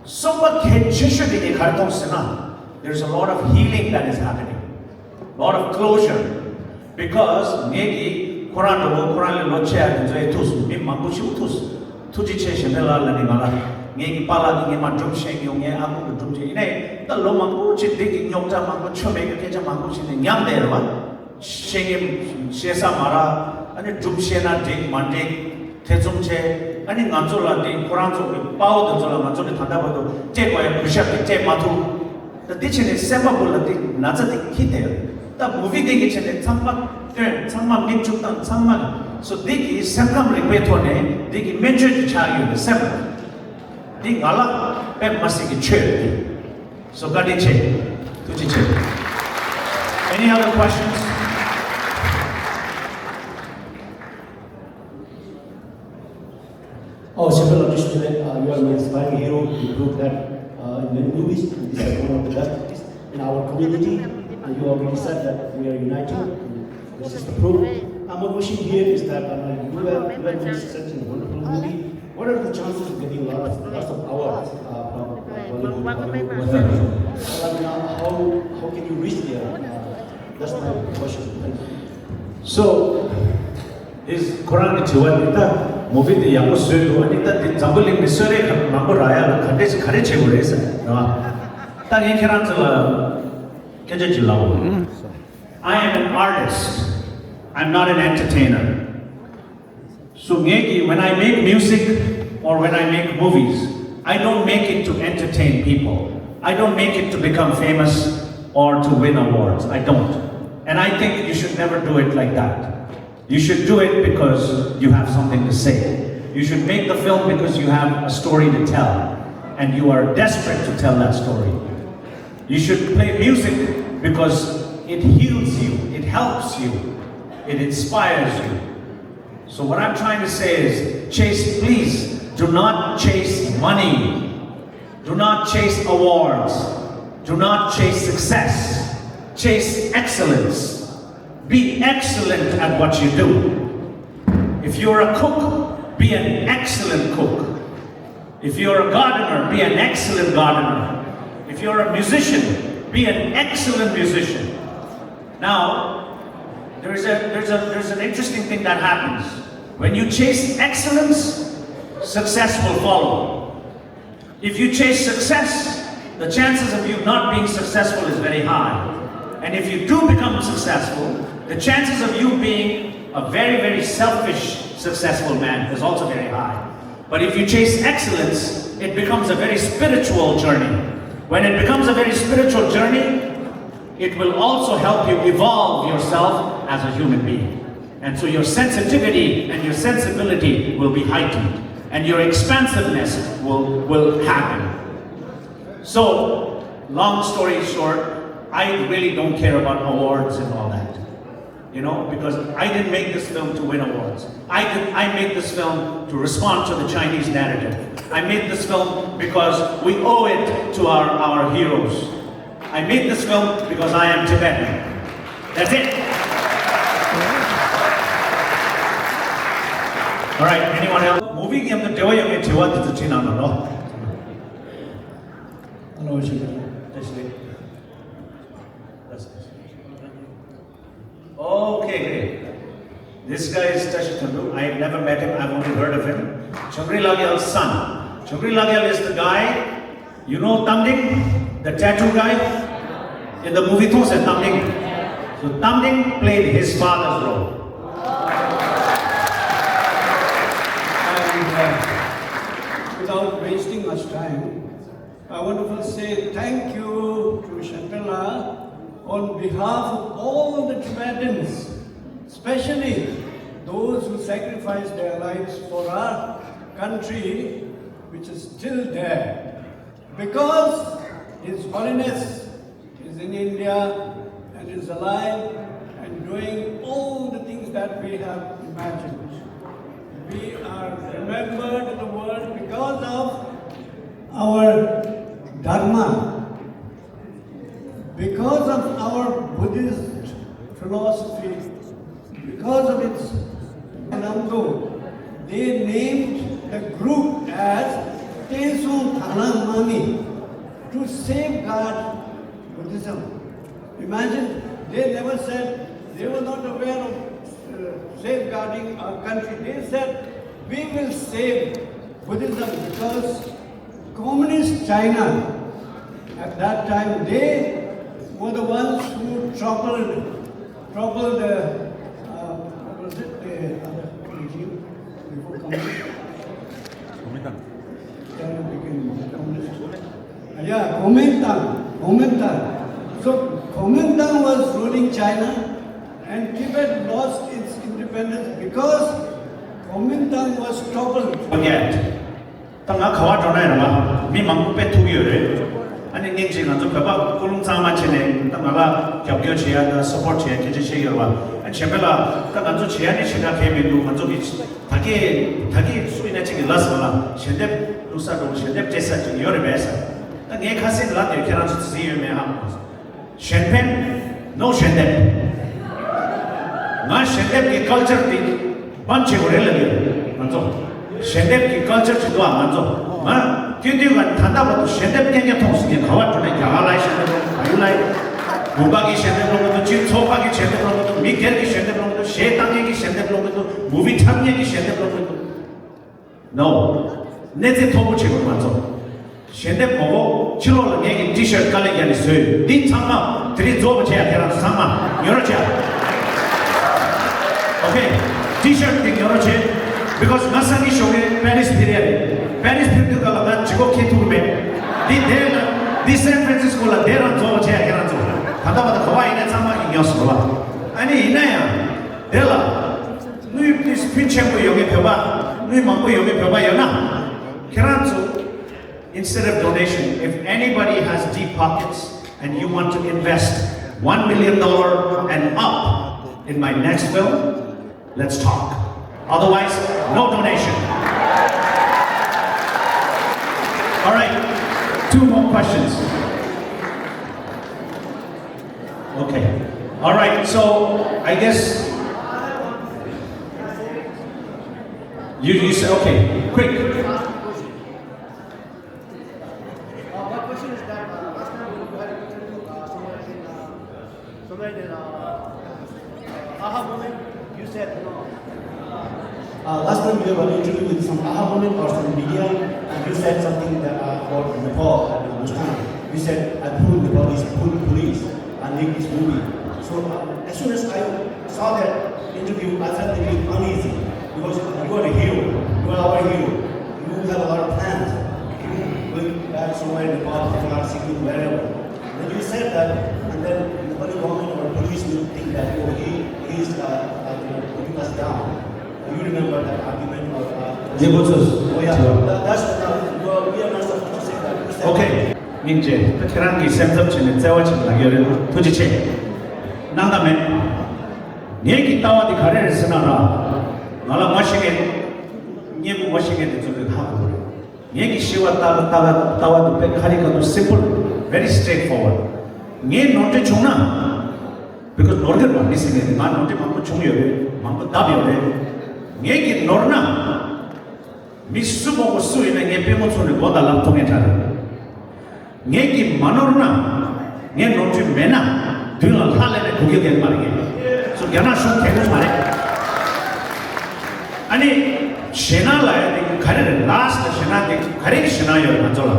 Somebody can Chishu the Karton Sena. There's a lot of healing that is happening, a lot of closure, because Negi Quran Locha and Tus, Mimambushi Tus, Tujiche Shemela Lanimala, Negi Pala, Nima Drum Shake, Young Abu Dumji, the Lomanguchi digging Yokta Mango Chomeka Keja Manguchi, the Yamderva, Shame Shesa Mara, and a Drum Shena dig Monday, Tezumche, and in Anzola, the Quran, Pao, the Zola Manzoni Tandabo, take by a Bishop, take Matu. The teaching is separable, the Nazati Kite. The movie they get in Tamba, Minchutan, Tamba. So Diki is Sakam Ripetone, Diki mentioned the child, the separate. Dik Allah, Pep Masiki Church. So Gadiche, Tujiche. Any other questions? Oh, several auditions, you are an inspiring hero. You prove that in many movies, this is one of the best in our community. And you already said that we are united. This is the proof. My question here is that you have such a wonderful movie. What are the chances of getting lots of awards from Bollywood? How can you reach there? That's my question. Thank you. So, is Quran Chiwanita movie the Yamusu Anita the Zambuling Missouri Mamburaya Kadesh Karechevures? I am an artist. I'm not an entertainer. So when I make music or when I make movies, I don't make it to entertain people. I don't make it to become famous or to win awards. I don't. And I think you should never do it like that. You should do it because you have something to say. You should make the film because you have a story to tell. And you are desperate to tell that story. You should play music because it heals you, it helps you, it inspires you. So what I'm trying to say is, please, do not chase money. Do not chase awards. Do not chase success. Chase excellence. Be excellent at what you do. If you're a cook, be an excellent cook. If you're a gardener, be an excellent gardener. If you're a musician, be an excellent musician. Now, there's an interesting thing that happens. When you chase excellence, success will follow. If you chase success, the chances of you not being successful is very high. And if you do become successful, the chances of you being a very, very selfish, successful man is also very high. But if you chase excellence, it becomes a very spiritual journey. When it becomes a very spiritual journey, it will also help you evolve yourself as a human being. And so your sensitivity and your sensibility will be heightened. And your expansiveness will happen. So, long story short, I really don't care about awards and all that. Because I didn't make this film to win awards. I made this film to respond to the Chinese narrative. I made this film because we owe it to our heroes. I made this film because I am Tibetan. That's it. All right, anyone else? Movie game the Dewa Yami Tiwa to China, no? Hello, Shikara. Okay, great. This guy is Tashi Tundu. I've never met him, I've only heard of him. Chokri Lagyal's son. Chokri Lagyal is the guy, you know Tamding, the tattoo guy? In the movie Those and Tamding. So Tamding played his father's role. And without wasting much time, I want to say thank you to Shantala on behalf of all the Tibetans, especially those who sacrificed their lives for our country, which is still there. Because His Holiness is in India and is alive and doing all the things that we have imagined. We are remembered in the world because of our Dharma, because of our Buddhist philosophy, because of its Untold. They named the group as Tesung Thalamani to safeguard Buddhism. Imagine, they never said, they were not aware of safeguarding our country. They said, we will save Buddhism because Communist China, at that time, they were the ones who toppled what was it, the other regime before communist? China became communist. Yeah, Kuomintang. So Kuomintang was ruling China and Tibet lost its independence because Kuomintang was toppled. Forget. Tanga kawa jona na mi mangku pe tu yore. Ani ning jing anzo peba kulung sama chene tanga ga gyabgyo chiya da support chiya kije che yorwa. An chepela tanga anzo chiya ni china ke mi du anzo bi thagi suina chi las wala shende lusa do shende jesa chi yore besa. Ta nge khase la de kera chi si me ha. Shenpen no shende. Na shende ki culture ti banche gore lage anzo. Shendep ki culture chidwa manzo. Ma tyudiu ga thanda ba shendep kenge thongsi khawa tone kya shendep ayulai guba ki shendep lo to chin chopa ki shendep lo to miker ki shendep lo to shetange ki shendep lo to movie thamye ki shendep lo to no neze thobu chigo manzo. Shendep mogo chilo la nge t-shirt kale yani soy di thamma tri job che akera sama yoro che okay t-shirt thing yoro che because Nasani showed Paris period. Paris period ka laga chigo ketu me. Di San Francisco la dera zo che akera zo. Thanda ba khawa ina sama inyos ba. Ani ina ya. Dela. Nui please pinche mo yoge pyoba. Nui mango yoge pyoba yana. Keranzo instead of donation, if anybody has deep pockets and you want to invest $1 million and up in my next film, let's talk. Otherwise, no donation. All right, 2 more questions. Okay. All right, so I guess you say, okay, quick. My question is that last time you had somewhere in aha moment, you said, last time you have an interview with some aha moment or some media, and you said something that about Nepal at Bhutan. You said, I pulled Nepalese police and make this movie. So as soon as I saw that interview, I felt a bit uneasy because you are a hero. You are our hero. You have a lot of plans. Going back somewhere in Nepal, you are seeking wherever. When you said that, and then the government or police will think that he is putting us down. You remember that argument or oh yeah, that's we are not supposed to say that. Okay. Minje, kerangi semzap chene tsewa chene lagyo tuji che. Nangdame, nyeki tawa di kare resina ngala mashige, nyebu mashige di zube haku. Nyeki shiwa tawa du pe kari ka du simple, very straightforward. Nye note chungna, because northern one is saying, man note mampu chung yore, mampu dab yore. Nyeki norna, misu mo su ina nye pe mo chune goda lam tonge chare. Ngeki Manorna, Nge Notri Mena, doing a Halene Kugian Marine. So Yana Shun Tenus Mare. Ani Shena la Kare last Shena Kare Shena Yor Anzola.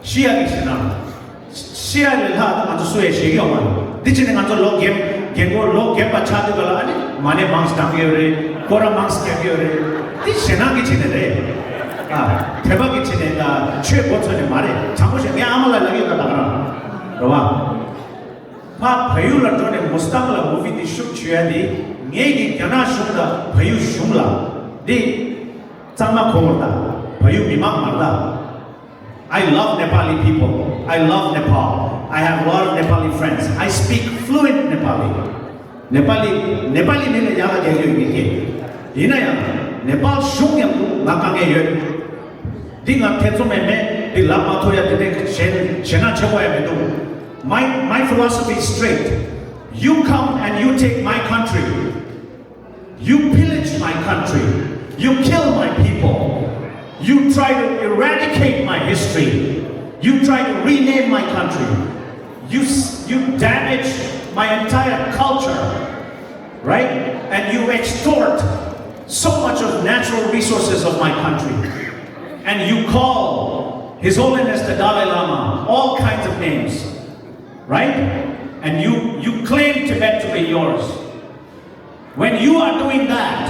Shia Shena. Shia Lha Anzue Shigaman. Ditching Anzolo game, Gengo Lo Gepa Chadugala, Mane Monks Tapiore, Kora Monks Capiore. This Shena Kitchen. 대박이 치네가 최고천에 말해 잠옷이 내 아무나 나기가 나가라 그러와 파 배우를 전에 모스탕라 무비디 슈 취야디 녜기 견아 슈다 배우 슈라 디 짱마 고모다 배우 미망 말다 I love Nepali people. I love Nepal. I have a lot of Nepali friends. I speak fluent Nepali. Nepali means yaga jeli 이나야 네팔 슝양 나강에 Dinga Tetsumeme, the Lamatoya Dedek, Shena Chawayamedu. My philosophy is straight. You come and you take my country. You pillage my country. You kill my people. You try to eradicate my history. You try to rename my country. You damage my entire culture. Right? And you extort so much of natural resources of my country. And you call His Holiness the Dalai Lama all kinds of names, right? And you claim Tibet to be yours. When you are doing that,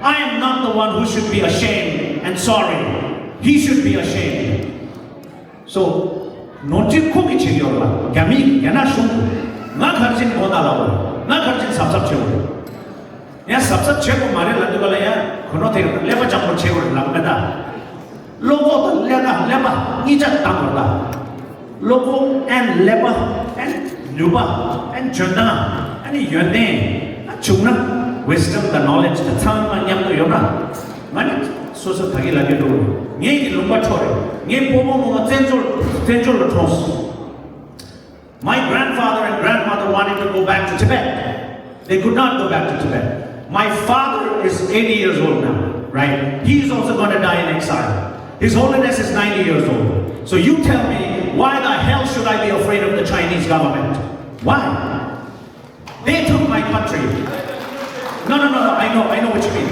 I am not the one who should be ashamed and sorry. He should be ashamed. So, nonji kogi chigyorla, gami yana shungu, na kharjin bodalawo, na kharjin sapsap chego. Ya sapsap chego mare landugala ya, kono te leba jambo chego lameda. Logo leba nija tamorda. Logo and leba and nuba and jona and yone and chungna wisdom, the knowledge, the tongue and yam to yona. Mani sosa thagi lage do. Nye ki lumba chore. Nye pomo mo tenjol tros. My grandfather and grandmother wanted to go back to Tibet. They could not go back to Tibet. My father is 80 years old now, right? He's also going to die in exile. His Holiness is 90 years old. So you tell me, why the hell should I be afraid of the Chinese government? Why? They took my country. No, I know what you mean.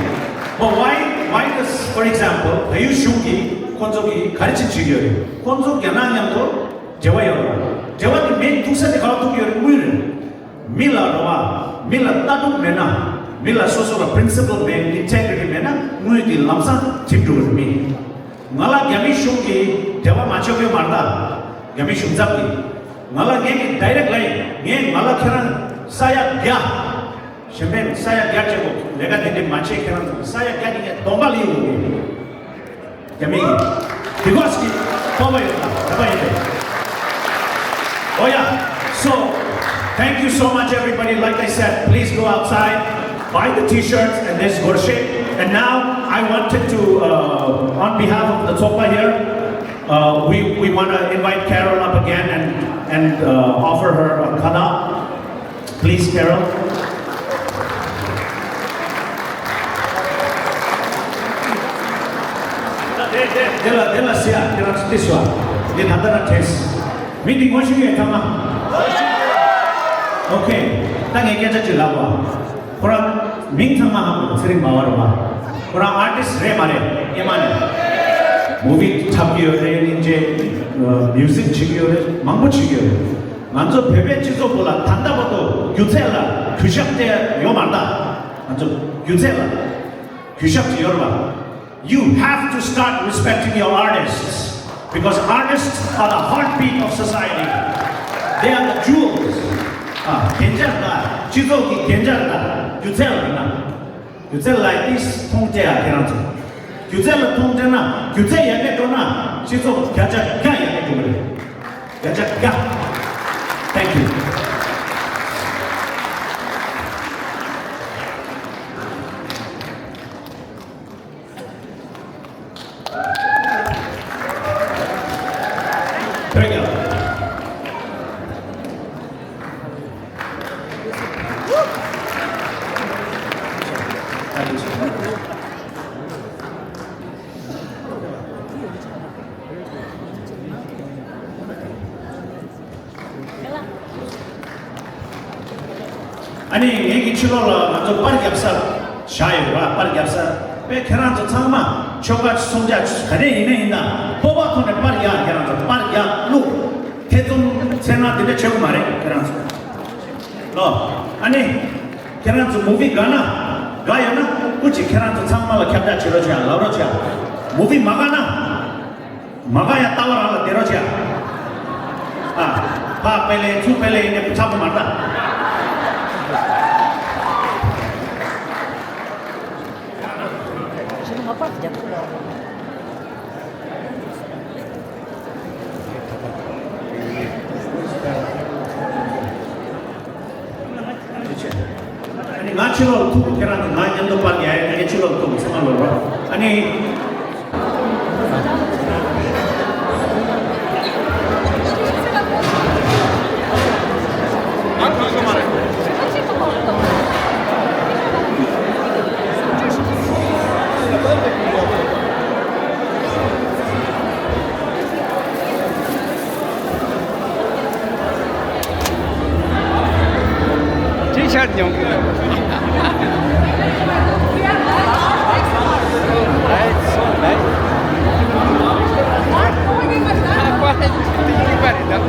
But why does, for example, Bayu Shungi, Konzogi, Karichin Chigyo, Konzog Yananyamdo, Jewayo, Jewati main Tusa de Kalatuki Muir, Mila Rawa, Mila Tatu Mena, Mila Soso, principle main, integrity Mena, Muidi Lamsa, Tiptu with me. Ngala Gami Shungi, Dewa Machoke Marda, Gami Shunzaki, Ngala Gami direct line, Gang Mala Kiran, Saya Gya, Shemen, Saya Gyachego, Legated Mache Kiran, Saya Gya, Tombali, Gami, Tigoski, Tombay, Oh yeah, so thank you so much everybody. Like I said, please go outside, buy the t-shirts and this Gorshe. And now I wanted to, on behalf of the Topa here, we want to invite Carol up again and offer her a kada. Please, Carol. Dela siya, dela tiswa, di nandana test. Meeting mo siya tama. Okay, tangi kaya jilawa. Kurang mingtang maham sering bawar ba. Kurang artist re mare, ye mane. Movie tapio re ninje music chigyo re, mangbo chigyo re. Manzo pepe chizo bola tanda boto gyutsela kyushapte yo marda. Manzo gyutsela kyushapte yorba. You have to start respecting your artists. Because artists are the heartbeat of society. They are the jewels. Genjarda, chizoki genjarda, yuzel like this, tongtea keranto. Yuzel tongtena, yuzel yaketona, chizo gaja ga yaketumere. Gaja ga. Thank you. Very good. 아니 얘기 치러라 먼저 빠르게 앞서 샤이가 빠르게 앞서 왜 계란도 참마 저가 송자 가래 있나 뽑아토네 빠르게 계란도 빠르게 룩 대동 세나들의 최고 말해 계란도 너 아니 계란도 무비 가나 가야나 그치 계란도 참마가 캡다 치러지 않아 그러지 무비 막아나 막아야 따와라 내려지 파 펠레 투 펠레 이제 잡고 말다 Sino nga pa? Diyan ko. 아니 나치로 투 계란 나년도 밖에 아니 나치로 투 생활로 아니 T-shirt nhung. Đấy, xuống đấy. Qua đây, đi qua để đâu.